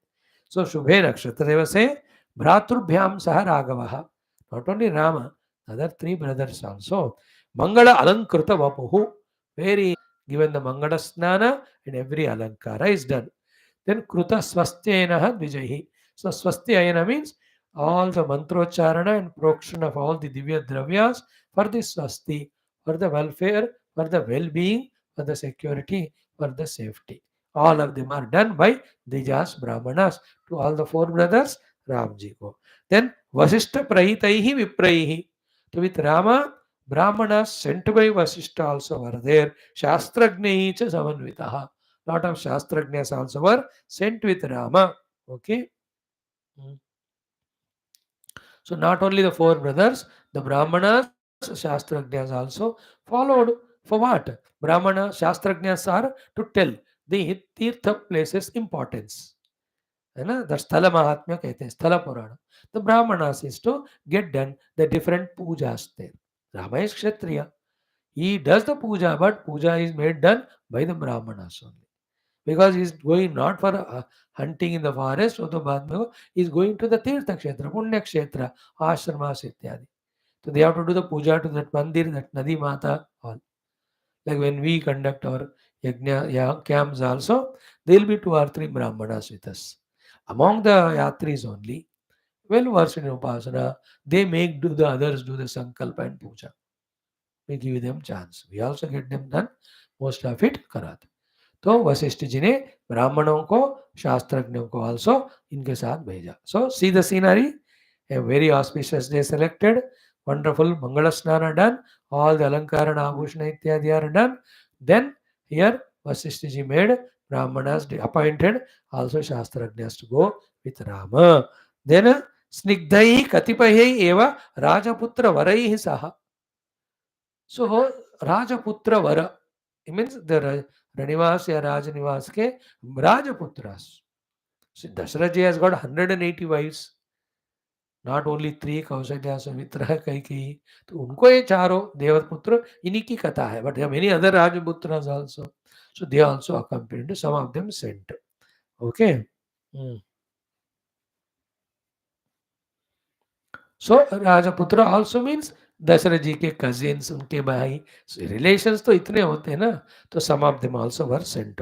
So Shubhe Nakshatra Divase Bhratrubhyam Saha Ragavaha. Not only Rama, other three brothers also. Mangala Alankruta Vapuhu. Very given the Mangala Snana and every Alankara is done. Then Kruta Swastyenaha Dvijahi. So Swastyayana means all the mantrocharana and prokshana of all the Divya Dravyas for the Swasti, for the welfare, for the well-being, for the security, for the safety. All of them are done by Dijas Brahmanas to all the four brothers Ramji ko. Then Vasishtha Prahitaihi Vipraihi. So with Rama, Brahmanas sent by Vasishtha also were there. Shastragnehi cha samanvitaha. Lot of Shastragnyas also were sent with Rama. Okay. So not only the four brothers, the Brahmanas, Shastragnyas also followed. For what? Brahmana, Shastragnyas are to tell the Tirtha places importance. है ना the स्थल महात्म्य कहते हैं स्थल पुराण the brahmanas is to get done the different pujas there. Rama is kshatriya, he does the puja, but puja is made done by the brahmanas only because he is going not for hunting in the forest or the बाद में he is going to the tirtha kshetra punya kshetra ashramas ityadi. So they have to do the puja to that mandir, that nadi mata, all. Like when we conduct our yajna camps also, there will be 2 or 3 brahmanas with us. Among the yatris only, well versed in upasana, they make do the others do the sankalpa and puja. We give them chance. We also get them done. Most of it कराते. तो वशिष्ठ जी ने ब्राह्मणों को शास्त्रज्ञों को also इनके साथ भेजा. So see the scenery. A very auspicious day selected. Wonderful Mangala Snana done. All the Alankara and Abhushana ityadi are done. Then here Vasishtha ji made Brahmanas appointed also Shastrajnas to go with Rama. Then Snigdhai Katipahai Eva Rajaputra Varaihi Saha. So Rajaputra Vara, it means the Raniwas या राजनिवास के राजपुत्रास. So Dasharatha ji has got 180 wives, not only 3 Kausalya, Sumitra, Kaikeyi. तो उनको ये चारों देवपुत्र इन्हीं की कथा है. But there are many other Rajputras also. So they also accompanied. Some of them sent. Okay. So राजपुत्र also means दशरथ जी के cousins, उनके भाई. So relations तो इतने होते हैं ना. तो some of them also were sent.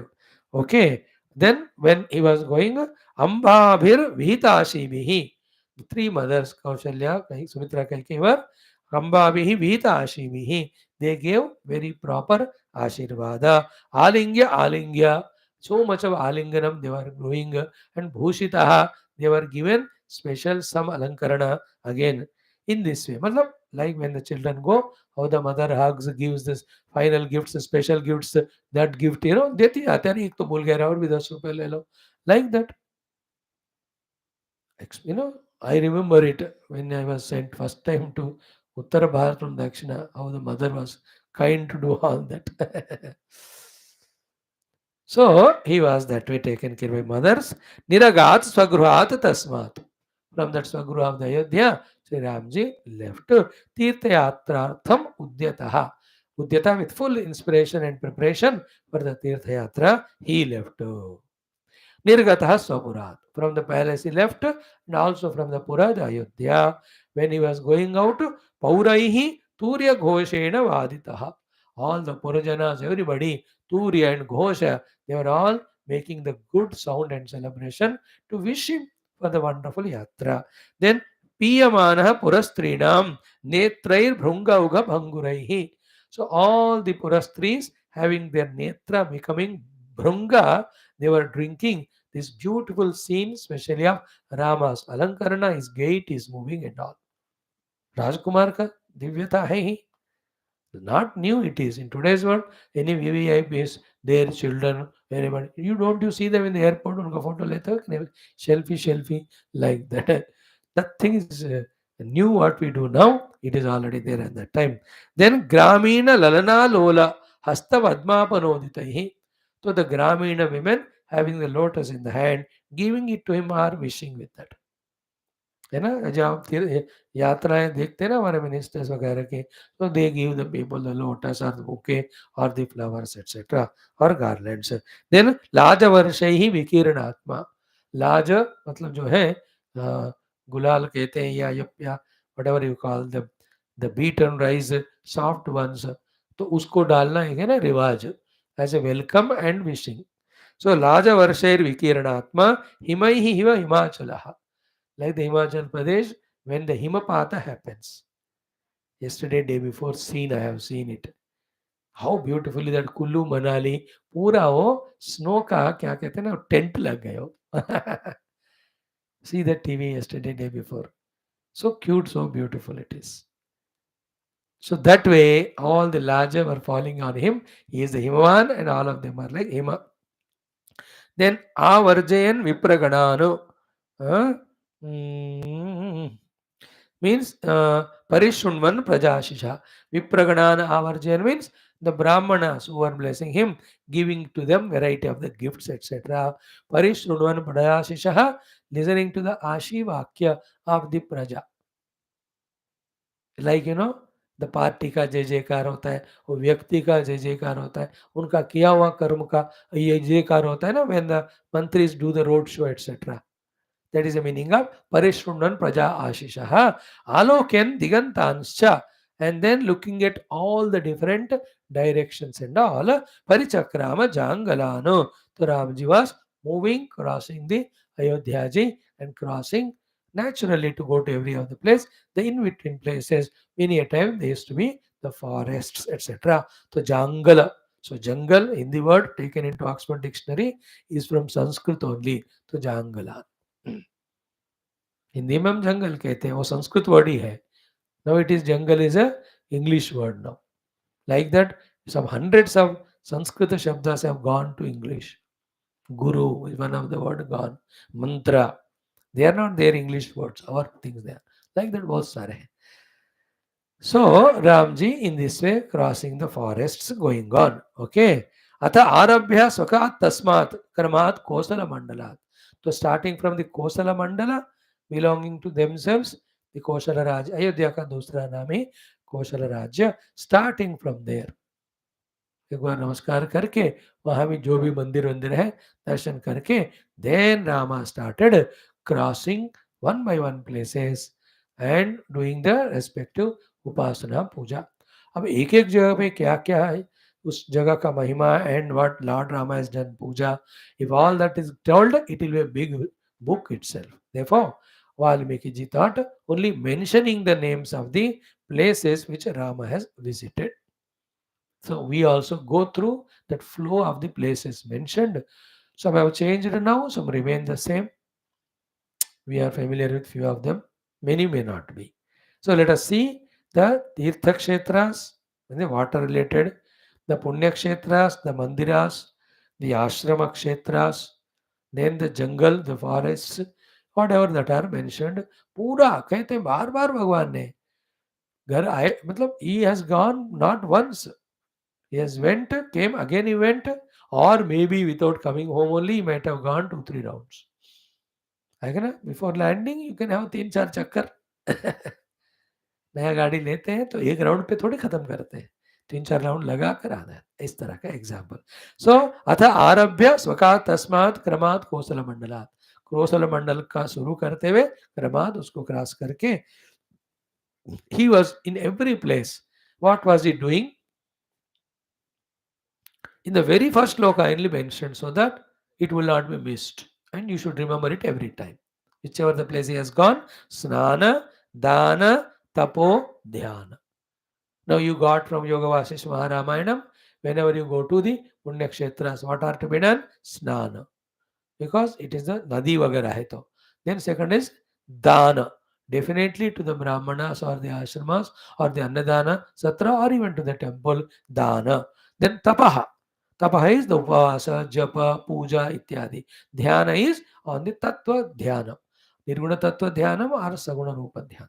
Okay. Then when he was going, Ambabhir Vihitashibihi. The 3 mothers, Kaushalya, Sumitra, Kaikeyi were Ambabhihi Vihitashibihi. They gave very proper Ashirvada. Alingya. So much of Alinganam they were doing. And Bhushitaha, they were given special some Alankarana again in this way. Matlab, like when the children go, how the mother hugs, gives this final gifts, special gifts, that gift, देती आते हैं, एक तो भूल गया और भी 10 रुपए ले लो. Like that. I remember it when I was sent first time to Uttara Bharat from Dakshina, how the mother was kind to do all that. So he was that way taken care by mothers. Niragat Swagruhat Tasmat. From that Swagruha of the Ayodhya, Sri Ramji left. Tirtha Yatrartham Udyataha. Udyata with full inspiration and preparation for the Tirtha Yatra, he left. Nirgataha Swapurat. From the palace he left, and also from the Pura, the Ayodhya. When he was going out, Pauraihi Turya Ghoshena Vaditaha. All the Purajanas, everybody, Turya and Ghosha, they were all making the good sound and celebration to wish him for the wonderful yatra. Then Piyamanaha Purastrinam Netrair Bhrunga Uga Bhanguraihi. So all the Purastris having their netra becoming Bhrunga, they were drinking this beautiful scene, especially of Rama's Alankarana, his gait is moving and all. Rajkumar ka divyata hai hi. Not new it is. In today's world, any VVIPs, their children, anybody, you see them in the airport, unka photo lete ho, selfie, like that. That thing is new what we do now, it is already there at that time. Then Gramina Lalana Lola Hasta Vadmapanoditahi. So the Gramina women having the lotus in the hand, giving it to him or wishing with that. है ना, जब आप यात्राएं देखते हैं ना हमारे ministers वगैरह के, तो they give the people the lotus और बुके और द फ्लावर्स एटसेट्रा और गार्लैंड्स. देन लाज वर्ष ही विकीर्णात्मा. लाज मतलब जो है गुलाल कहते हैं या whatever you call the beaten rice soft ones, तो उसको डालना है ना रिवाज, as a welcome and wishing. सो लाज वर्षैर विकीर्णात्मा हिमै हिव हिमाचलः. Like the Himachal Pradesh, when the Himapata happens. Yesterday, day before, I have seen it. How beautifully that Kullu Manali, पूरा वो snow का क्या कहते हैं ना tent लग गए हो. See that TV yesterday, day before. So cute, so beautiful it is. So that way, all the larger were falling on him. He is the Himavan, and all of them are like Hima. Then Avarjayan Vipragananu. Means Parishunvan Prajashisha. Vipraganana Avarjayan means the Brahmanas who are blessing him, giving to them variety of the gifts, etc. Parishunvan Prajashisha, listening to the Ashivakya of the Praja. Like the party का जय जयकार होता है, वो व्यक्ति का जय जयकार होता है, उनका किया हुआ कर्म का ये जयकार होता है ना, when the mantris do the road show etc. That is the meaning of Parishrunan Praja Ashishaha. Aloken Digantanscha. And then looking at all the different directions and all, Parichakrama Jangalano. So Ramji was moving, crossing the Ayodhyaji and crossing naturally to go to every other place. The in-between places, many a time there used to be the forests, etc. So Jangala. So jungle in the word taken into Oxford Dictionary is from Sanskrit only. So Jangala. Hindi में हम जंगल कहते हैं, वो Sanskrit word ही है. Now it is jungle is a English word now. Like that some hundreds of Sanskrit shabdas have gone to English. Guru is one of the word gone. Mantra, they are not their English words, our things there. Like that बहुत सारे हैं. So Ramji in this way crossing the forests going on. Okay. अथ आरभ्य स्वकात् तस्मात् क्रमात् Kosal मंडलात्. So starting from the Kosala Mandala belonging to themselves, the Kosala Raj, Ayodhya का दूसरा नाम है Kosala Rajya. Starting from there, एक बार नमस्कार करके वहां भी जो भी मंदिर वंदिर है दर्शन करके then Rama started crossing one by one places and doing the respective upasana puja. अब एक एक जगह पे क्या क्या है उस जगह का महिमा and what Lord Rama has done puja, if all that is told, it will be a big book itself. Therefore Valmiki ji thought only mentioning the names of the places which Rama has visited. So we also go through that flow of the places mentioned. Some have changed now, some remain the same. We are familiar with few of them, many may not be. So let us see the Tirtha Kshetras, the water related, the Punya Kshetras, the Mandiras, the Ashrama Kshetras, then the jungle, the forests, whatever that are mentioned. पूरा कहते हैं बार बार भगवान ने घर आए मतलब he has gone not once. He has went, came, again he went, or maybe without coming home only, he might have gone 2-3 rounds. है ना? Before landing, you can have 3-4 चक्कर. नया गाड़ी लेते हैं तो एक राउंड पे थोड़ी खत्म करते हैं, 3-4 राउंड लगा कर आना है. इस तरह का एग्जाम्पल. सो अथ आरभ्य स्वका तस्मात् क्रमात् कौशल मंडलात्, कौशल मंडल का शुरू करते हुए क्रमात् उसको क्रॉस करके he was in every place. What was he doing? In the very first sloka I only mentioned so that it will not be missed and you should remember it every time. Whichever the place he has gone, snana, dana, tapo, dhyana. Now you got from Yoga Vashishtha Ramayanam, whenever you go to the Punya Kshetras, what are to be done? Snana. Because it is the Nadi Vagara hai to. Then second is Dana. Definitely to the Brahmanas or the Ashramas or the Annadana Satra or even to the temple, Dana. Then Tapaha. Tapaha is the Upavasa, Japa, Puja, ityadi. Dhyana is on the Tattva Dhyana. Nirguna Tattva Dhyanam or Saguna Rupa Dhyana.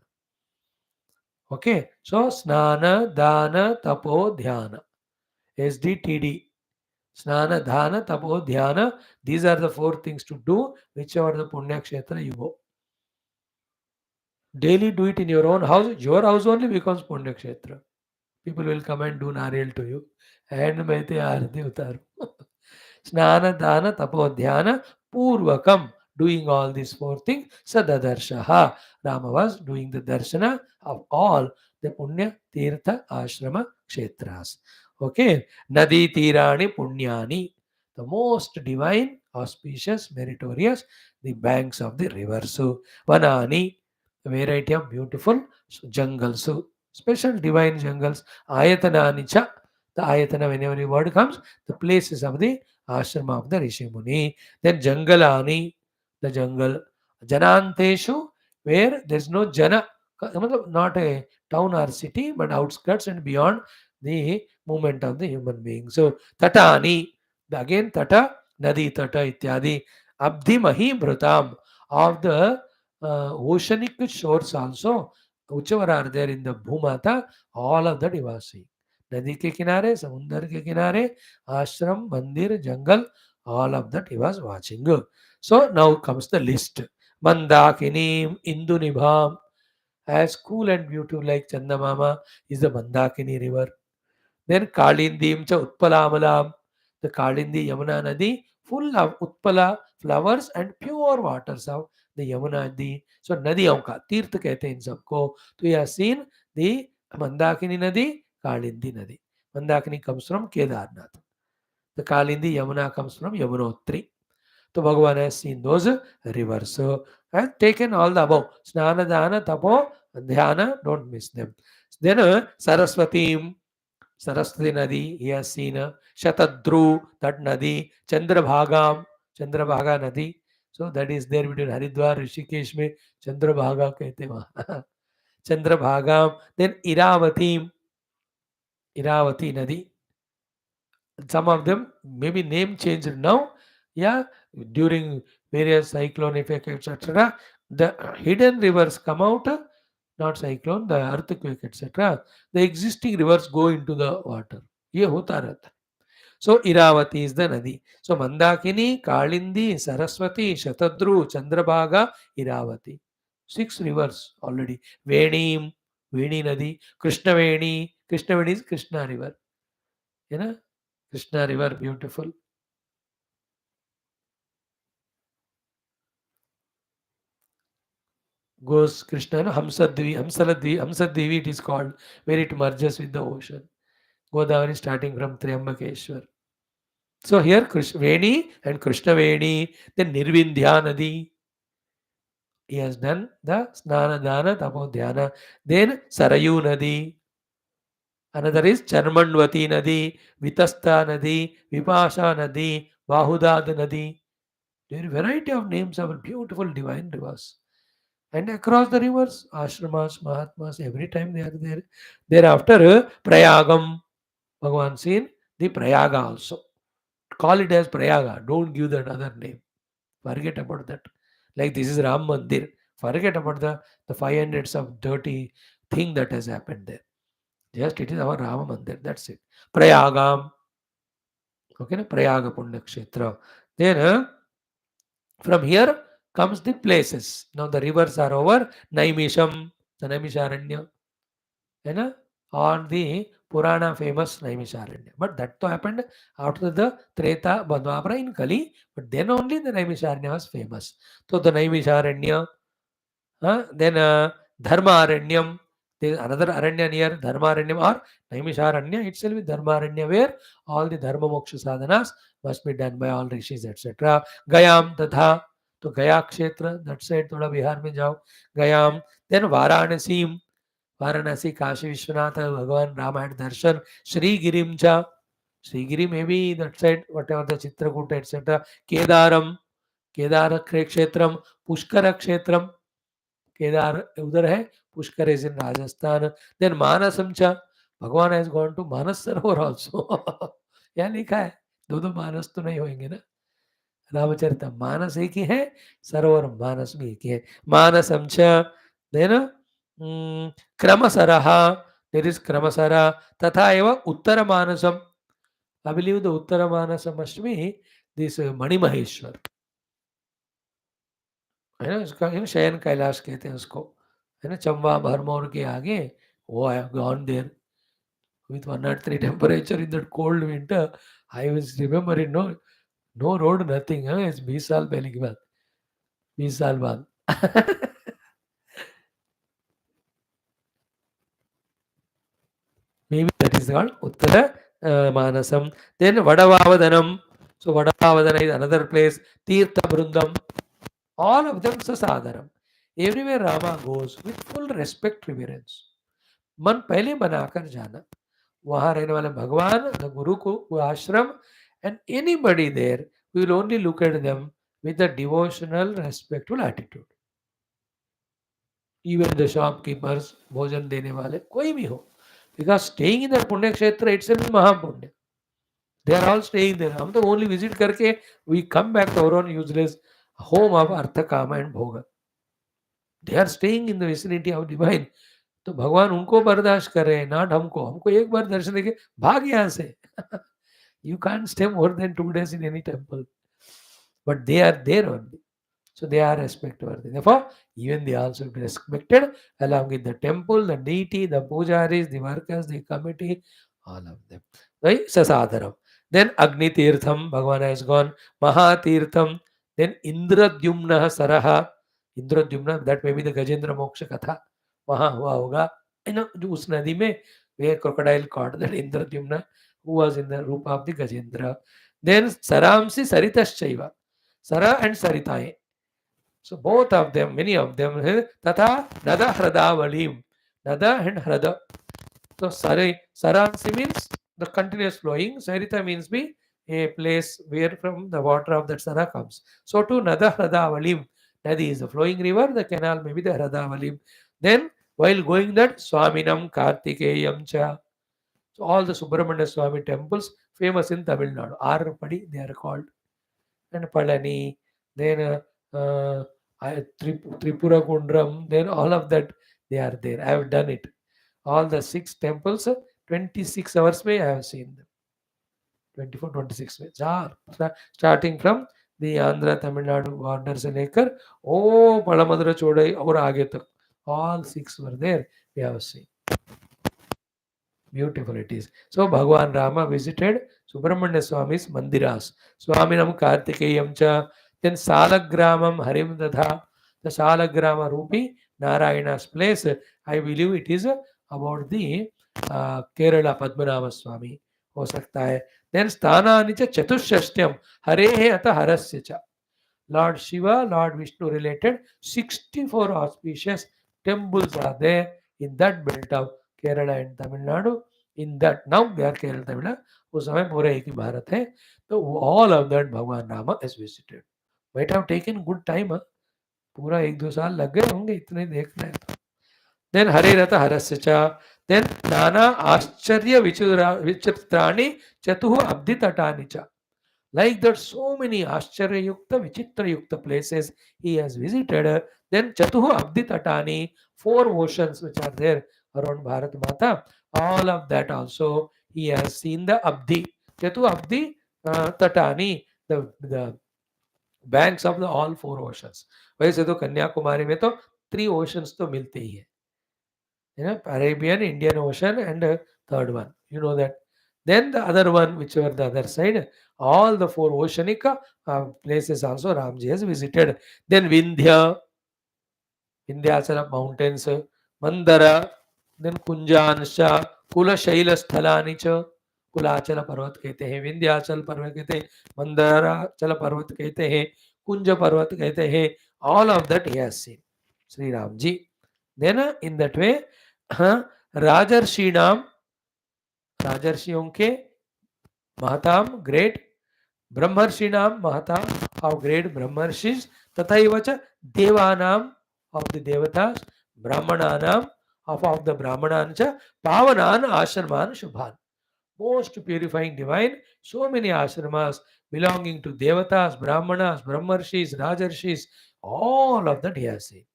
Okay, so Snana, Dana, Tapo, Dhyana. SDTD. Snana, Dhana, Tapo, Dhyana. These are the 4 things to do, whichever the Punya Kshetra you go. Daily do it in your own house. Your house only becomes Punya Kshetra. People will come and do Nariyal to you. And Maite Arati Utaru. Snana, Dana, Tapo, Dhyana, Purvakam. Doing all these 4 things. Sadadarshaha. Rama was doing the darshana of all the Punya, Tirtha, Ashrama, Kshetras. Okay. Nadi Tirani Punyani. The most divine, auspicious, meritorious, the banks of the river. So, Vanani, a variety of beautiful jungles. So, special divine jungles. Ayatanani cha. The ayatana, whenever the word comes, the places of the ashrama of the Rishi Muni. Then Jangalani, the jungle. Jananteshu, where there is no Jana, not a town or city, but outskirts and beyond the movement of the human being. So, Tatani, again Tata, Nadi Tata ityadi. Abdhimahi Bhrutam, of the oceanic shores also, whichever are there in the Bhumata, all of that he was seeing. नदी के किनारे, समुंदर के किनारे, आश्रम, मंदिर, जंगल, all of that he was watching. So now comes the list. Mandakinim, Indunibham, as cool and beautiful like Chandamama is the Mandakini river. Then Kalindim cha Utpalamalam, the Kalindi Yamuna Nadi, full of Utpala flowers and pure waters of the Yamuna Nadi. So Nadiyon ka, Tirtha कहते हैं इन सबको. तो you have seen the Mandakini Nadi, Kalindi Nadi. Mandakini comes from Kedarnath. The Kalindi Yamuna comes from Yamunotri. So Bhagavan has seen those rivers. So I have taken all the above. Snana, Dana, Tapo, Dhyana, don't miss them. Then Saraswati Nadi, he has seen Shatadru, that Nadi, Chandrabhagam, Chandrabhaga Nadi. So that is there between Haridwar, Rishikesh में Chandrabhaga कहते हैं वहाँ. Chandrabhagam, then Iravati Nadi. Some of them maybe name changed now. Yeah, during various cyclone effect, etc. The hidden rivers come out, not cyclone, the earthquake, etc. The existing rivers go into the water. ये होता रहता है. So Iravati is the Nadi. So Mandakini, Kalindi, Saraswati, Shatadru, Chandrabhaga, Iravati. 6 rivers already. Veni, Veni Nadi, Krishnaveni. Krishnaveni is Krishna river. You know, Krishna river, beautiful. Goes Krishna, no? Hamsadvi it is called, where it merges with the ocean. Godavari starting from Triambakeshwar. So here Veni and Krishna Veni, then Nirvindhya Nadi. He has done the Snana Dana Tapo Dhyana. Then Sarayu Nadi. Another is Charmanvati Nadi, Vitasta Nadi, Vipasha Nadi, Bahudad Nadi. There are a variety of names of beautiful divine rivers. And across the rivers, ashramas, mahatmas, every time they are there. Thereafter, Prayagam, Bhagavan seen the Prayaga also. Call it as Prayaga. Don't give that other name. Forget about that. Like this is Ram Mandir. Forget about the 500s of dirty thing that has happened there. Just it is our Rama Mandir. That's it. Prayagam. Okay, na? Prayaga Punya Kshetra. Then from here comes the places. Now the rivers are over. Naimisham, the Naimisharanya. You know, on the Purana famous Naimisharanya. But that too happened after the Treta Badwapara in Kali. But then only the Naimisharanya was famous. So the Naimisharanya, then Dharmaranyam. There is another Aranya near Dharmaranyam or Naimisharanya itself is Dharmaranya where all the Dharma Moksha sadhanas must be done by all rishis, etc. Gayam Tatha. तो गया क्षेत्र that side थोड़ा बिहार में जाओ गयाम then Varanasi Varanasi, Kashi Vishwanath, Bhagavan Rama had darshan. Sri Girimcha, Sri Giri maybe that side, whatever the Chitrakuta, etc. Kedaram, Kedara Kshetram, Pushkara Kshetram, Kedar udhar hai, Pushkar is in Rajasthan. Then Manasamcha, Bhagavan has gone to Manas Sarovar also. यहाँ लिखा है दो मानस तो नहीं होंगे ना रामचरित मानस एक ही है सरोवर मानस भी एक ही है मानसम च देन क्रमसरः देयर इज क्रमसर तथा एव उत्तर मानसम आई बिलीव द उत्तर मानसम मस्ट बी दिस मणिमहेश्वर है ना इसका शयन कैलाश कहते हैं उसको है ना चंबा भरमौर के आगे वो I have gone there with 103 temperature in that cold winter. I was remembering no road, nothing. Huh? It's 20 साल पहले की बात 20 साल बाद maybe that is called Uttara Manasam. Then Vadavavadanam. So Vadavavadana is another place. Tirtha Brundam. All of them Sasadharam. Everywhere Rama goes with full respect, reverence. मन पहले बनाकर जाना वहां रहने वाले भगवान द गुरु को आश्रम and anybody there we will only look at them with a devotional respectful attitude even the shopkeepers भोजन देने वाले कोई भी हो because staying in that पुण्य क्षेत्र itself is महापुण्य they are all staying there हम तो only visit करके we come back to our own useless home of artha kama and bhoga they are staying in the vicinity of divine तो भगवान उनको बर्दाश्त कर रहे हैं नॉट हमको हमको एक बार दर्शन देके भाग यहाँ से you can't stay more than 2 days in any temple but they are there only so they are respect worthy therefore even they also be respected along with the temple the deity the pujaris the workers the committee all of them right sasadharam then agni tirtham bhagavan has gone maha tirtham then indradyumna saraha indradyumna that may be the gajendra moksha katha वहां हुआ होगा जो उस नदी में where crocodile caught that Indradyumna who was in the रूप of the Gajendra. Then Saramsi Saritaschaiva. Sara and Saritaye. So both of them, many of them, Tata Nada Hradavalim. Nada and Hrada. So Saramsi means the continuous flowing. Sarita means be a place where from the water of that Sara comes. So to Nada Hradavalim. Nadi is the flowing river, the canal may be the Hradavalim. Then while going that Swaminam Kartikeyam Cha. So all the Subramanya Swami temples famous in Tamil Nadu. Arpadi they are called. And Palani, then Tripura Kundram, then all of that they are there. I have done it. All the 6 temples, 26 hours may I have seen them. 24, 26 में starting from the Andhra Tamil Nadu border से लेकर ओ पड़मदुरै चौड़ाई और आगे तक all 6 were there. We have seen. Beautiful it is. So Bhagavan Rama visited Subramanya Swami's Mandiras. Swaminam Kartikeyam cha. Then Salagramam Harim Dadha. The Salagrama Rupi, Narayana's place. I believe it is about the Kerala Padmanabha Swami. हो सकता है. Then स्थानानि च चतुष्षष्ट्यम हरेः अथ हरस्य च. Lord Shiva, Lord Vishnu related 64 auspicious temples are there in that belt of Kerala and Tamil Nadu. In that, now they are Kerala, Tamil Nadu. उस समय पूरे एक ही भारत है. तो all of that भगवान Rama has visited. Might have taken good time. पूरा 1-2 साल लग गए होंगे इतने देखना है तो. Then हरे रथ हरस्य च. Then नाना आश्चर्य विचित्राणि चतुः अब्धि तटानि च. Like that, so many Ashcharya Yukta, Vichitra Yukta places he has visited. Then Chatuhu Abdi Tatani, 4 oceans which are there around Bharat Mata, all of that also he has seen the Abdi. Chatu Abdi Tatani, the banks of the all 4 oceans. वैसे तो कन्याकुमारी में तो 3 oceans तो मिलते ही है. Arabian, Indian Ocean and third one. You know that. Then the other one, whichever the other side, all the 4 oceanic places also Ramji has visited. Then Vindhya, Vindhyachala mountains, Mandara, then Kunjansha, Kula Shaila Sthalanicha, Kulachala Parvat कहते हैं, Vindhyachal Parvat कहते हैं, Mandara Chala Parvat कहते हैं, Kunja Parvat कहते हैं. All of that he has seen, Sri Ramji. Then in that way, राजर्षीणाम, राजर्षियों के महताम great, ब्रह्मर्षिणाम महता of great brahmarshis, तथैव च देवानाम of the devatas, brahmananam of the brahmanan च पावनान आश्रमान शुभान. Most purifying divine, so many ashramas belonging to devatas, brahmanas, brahmarshis, rajarshis, all of that he has seen.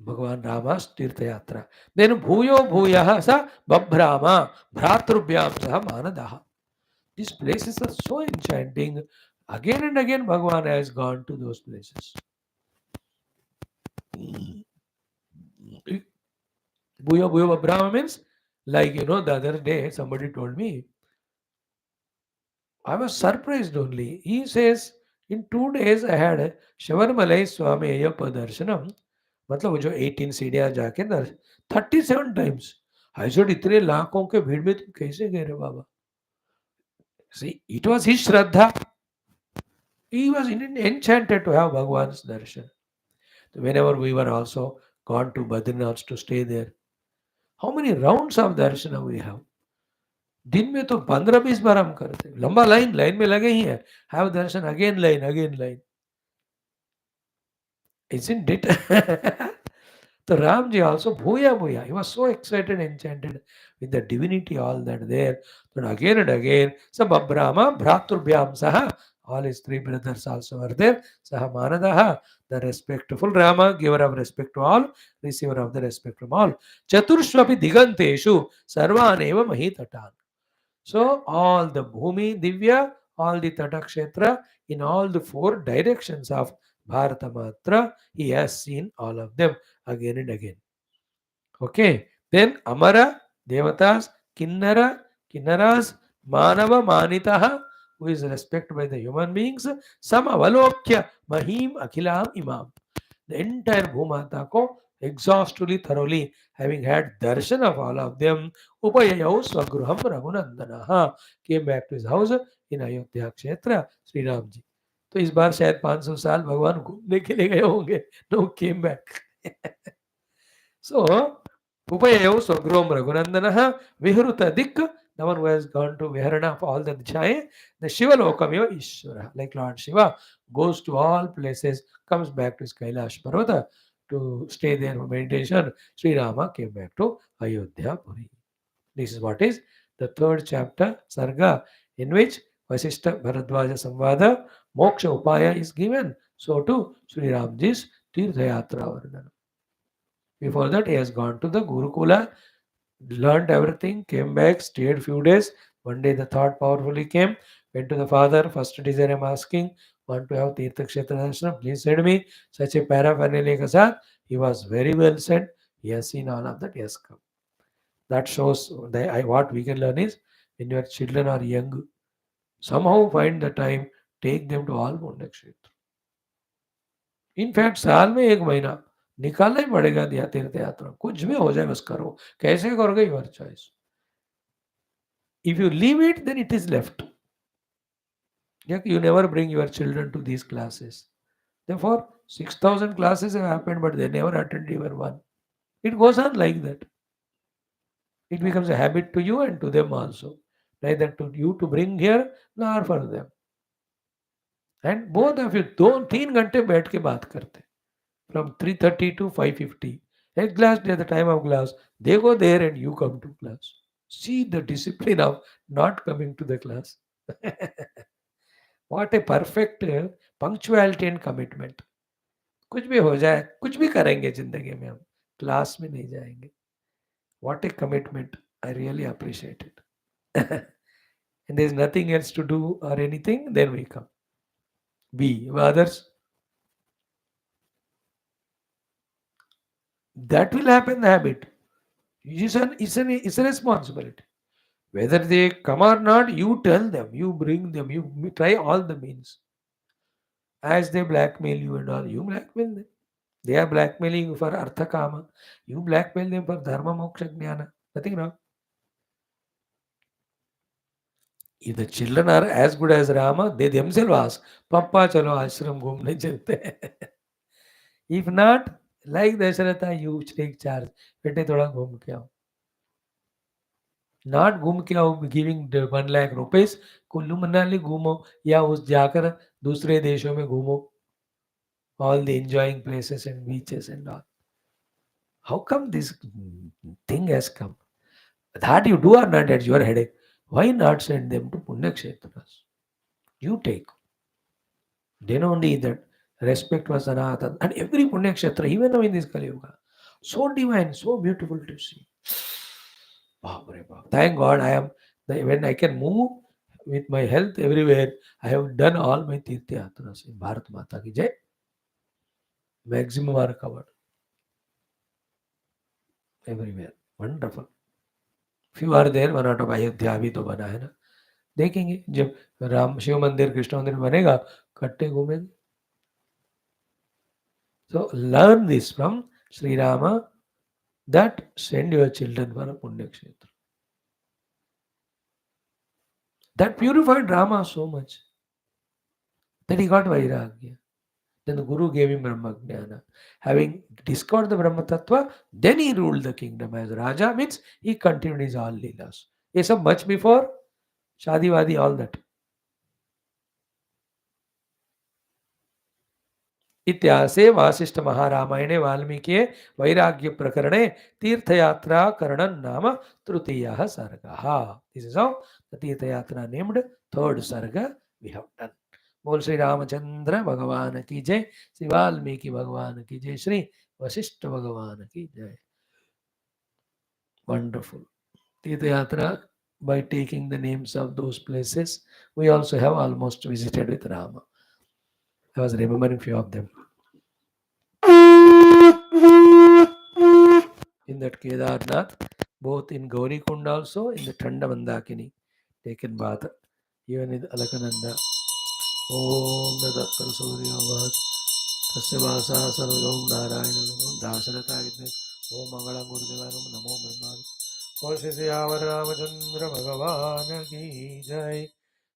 भगवान रामा's तीर्थ यात्रा. Then भूयो भूयः स बभ्रामा भ्रातृभ्याम सह मानदः. These places are so enchanting. Again and again Bhagavan has gone to those places. Bhuyo Bhuyo Bhabrama means, like, the other day somebody told me, I was surprised only. He says, in 2 days I had Shavarmalai Swami Ayyappa Darshanam. मतलब वो जो 18 सीढ़ियां जाके 37 times. I said, इतने लाखों के भीड़ में तुम कैसे गए रे बाबा? See, it was his Shraddha. He was enchanted to have Bhagwan's darshan. Whenever we were also gone to Badrinath to stay there, how many rounds of darshan we have? दिन में तो 15-20 बार हम करते हैं. लंबा लाइन में लगे ही हैं. Have darshan, again line. Isn't it? So Ramji also, bhuya, he was so excited and enchanted with the divinity, all that there. But again and again, Sabhabrahma, Bhratrubhyam Saha, all his 3 brothers also were there. Saha Manadaha, the respectful Rama, giver of respect to all, receiver of the respect from all. Chaturshvapi Diganteshu, Sarvaneva Mahitatan. So all the Bhumi Divya, all the Tatakshetra, in all the 4 directions of Bharata Matra, he has seen all of them again and again. Okay. Then Amara, Devatas, Kinnaras, Manava Manitaha, who is respected by the human beings, Sam Avalokya, Mahim Akhilam Imam. The entire Bhumata ko exhaustively, thoroughly, having had darshan of all of them, Upayayau Swagruham Raghunandanaha, came back to his house in Ayodhya Kshetra, Sri Ramji. तो इस बार शायद 500 साल भगवान घूमने के लिए गए होंगे. No came back. So, Upayayau Swagruham Raghunandanaha, Vihruta Dik, the one who has gone to Viharana of all the Jai, the Shiva Lokamiva Ishvara, like Lord Shiva, goes to all places, comes back to his Kailash Parvata to stay there for meditation. Sri Rama came back to Ayodhya Puri. This is what is the 3rd chapter, Sarga, in which Vaashishtha Bharadwaja Samvada, Moksha Upaya is given. So too, Sri Ramji's Tirtha Yatra Varnana. Before that, he has gone to the Gurukula, learned everything, came back, stayed few days. One day the thought powerfully came, went to the father. First desire I'm asking, want to have Tirtha Kshetra Darshanam, please send me such a paraphernalia ke saath. He was very well sent. He has seen all of that, he has come. That shows what we can learn is when your children are young, somehow find the time, take them to all Pundakshetra. In fact साल में 1 महीना निकालना ही पड़ेगा दिया तीर्थ यात्रा, कुछ भी हो जाए बस करो, कैसे करोगे your choice. If you leave it, then it is left. You never bring your children to these classes. Therefore, 6,000 classes have happened, but they never attend even one. It goes on like that. It becomes a habit to you and to them also. Neither to you to bring here, nor for them. And both of you, 2-3 घंटे बैठ के बात करते. From 3:30 to 5:50. At last, at the time of class, they go there and you come to class. See the discipline of not coming to the class. What a perfect punctuality and commitment. कुछ भी हो जाए, कुछ भी करेंगे जिंदगी में हम, क्लास में नहीं जाएंगे. What a commitment. I really appreciate it. And there's nothing else to do or anything, then we come. B. Others, that will happen, the habit. It's a responsibility. Whether they come or not, you tell them, you bring them, you try all the means. As they blackmail you and all, you blackmail them. They are blackmailing you for artha kama. You blackmail them for dharma moksha jnana. Nothing wrong. If the children are as good as Rama, they themselves ask, Papa chalo ashram ghumne chalte hain." If not, like Dasharatha, you take charge. बेटे थोड़ा घूम के आओ. Not घूम के आओ giving 1 lakh rupees, Kullu Manali घूमो या उस जाकर दूसरे देशों में घूमो, all the enjoying places and beaches and all. How come this thing has come? That you do or not, at your headache. Why not send them to Punya Kshetras? You take. Then only that respect was Sanatana. And every Punya Kshetra, even now in this Kali Yuga, so divine, so beautiful to see. Baap re baap. Thank God I am, when I can move with my health everywhere, I have done all my Tirtha Yatras in Bharat Mata ki Jai. Maximum are covered. Everywhere. Wonderful. Few are there, one out of Ayodhya भी तो बना है ना. देखेंगे जब राम शिव मंदिर कृष्ण मंदिर बनेगा, कट्टे घूमेंगे. So learn this from Sri Rama, that send your children for a Punya Kshetra. That purified Rama so much that he got Vairagya. Then the Guru gave him Brahma Jnana. Having discovered the Brahma Tattva, then he ruled the kingdom as Raja, means he continued his all Leelas. Yes, much before Shadi Wadi, all that. इत्यासे Vasishtha महारामायणे वाल्मीकिये वैराग्य प्रकरणे तीर्थयात्रा करणं नाम तृतीयः सर्गः. This is how the तीर्थयात्रा named third sarga we have done. बोल श्री रामचंद्र भगवान की जय, श्री वाल्मीकि भगवान की जय, श्री वशिष्ठ भगवान की जय. Wonderful. Tirthayatra, by taking the names of those places, we also have almost visited with Rama. I was remembering few of them. In that Kedarnath, both in Gaurikund also, in the Thanda Mandakini, taken bath, even in Alakananda. Om Nadatta Surya Vat, Tasya Vasa Sarvagam Narayana, Dasarata Vidme, Om Mangala Gurudevanam, Namo Brahman. और श्री सियावर रामचंद्र भगवान की जय,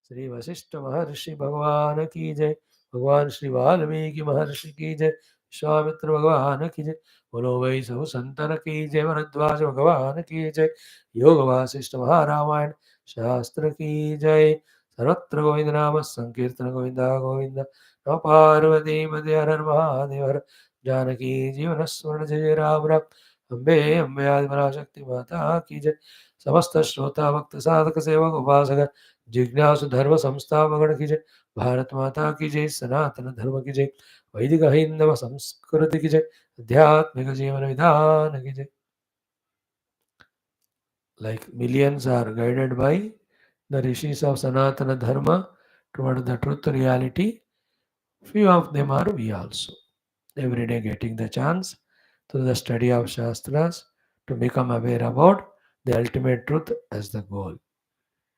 श्री वशिष्ठ महर्षि भगवान की जय, भगवान श्री वाल्मीकि महर्षि की जय, विश्वामित्र भगवान की जय, बोलो वै सब संतन की जय, भरद्वाज भगवान की जय, योग वासिष्ठ महारामायण शास्त्र की जय. सर्वत्र गोविंद नाम संकीर्तन गोविंदा गोविंद. नमः पार्वती पते हर हर महादेव हर. जानकी जीवन स्मरण जय राम राम. अम्बे अम्बे आदिपराशक्ति माता की जय. समस्त श्रोता भक्त साधक सेवक उपासक जिज्ञासु धर्म संस्थापक की जय. भारत माता की जय. सनातन धर्म की जय. वैदिक हिंदव संस्कृति की जय. आध्यात्मिक जीवन विधान की जय. Like millions are guided by the rishis of Sanatana Dharma toward the truth reality. Few of them are we also. Every day getting the chance through the study of Shastras to become aware about the ultimate truth as the goal.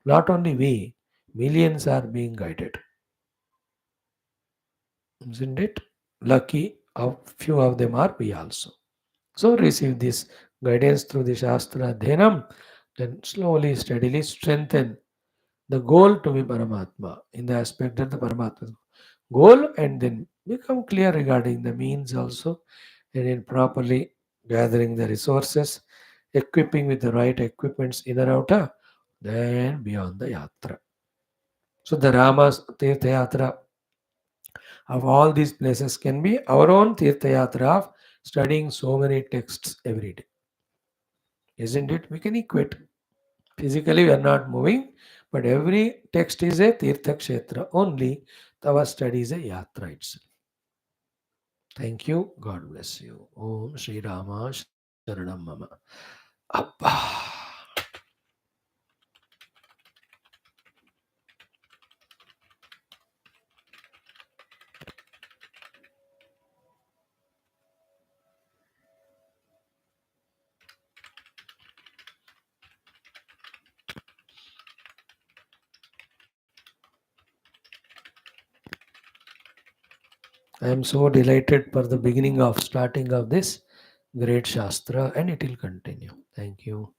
Not only we, millions are being guided. Isn't it? Lucky, a few of them are we also. So receive this guidance through the Shastra Dhenam, then slowly, steadily strengthen the goal to be Paramatma in the aspect of the Paramatma goal, and then become clear regarding the means also, and in properly gathering the resources, equipping with the right equipments inner outer, then beyond the yatra. So the Rama's Tirtha Yatra of all these places can be our own Tirtha Yatra of studying so many texts every day. Isn't it? We can equate. Physically, we are not moving, but every text is a Tirtha Kshetra. Only our study is a Yatra itself. Thank you. God bless you. Om Shri Rama Sharanam Mama. Abba. I am so delighted for the beginning of starting of this great Shastra, and it will continue. Thank you.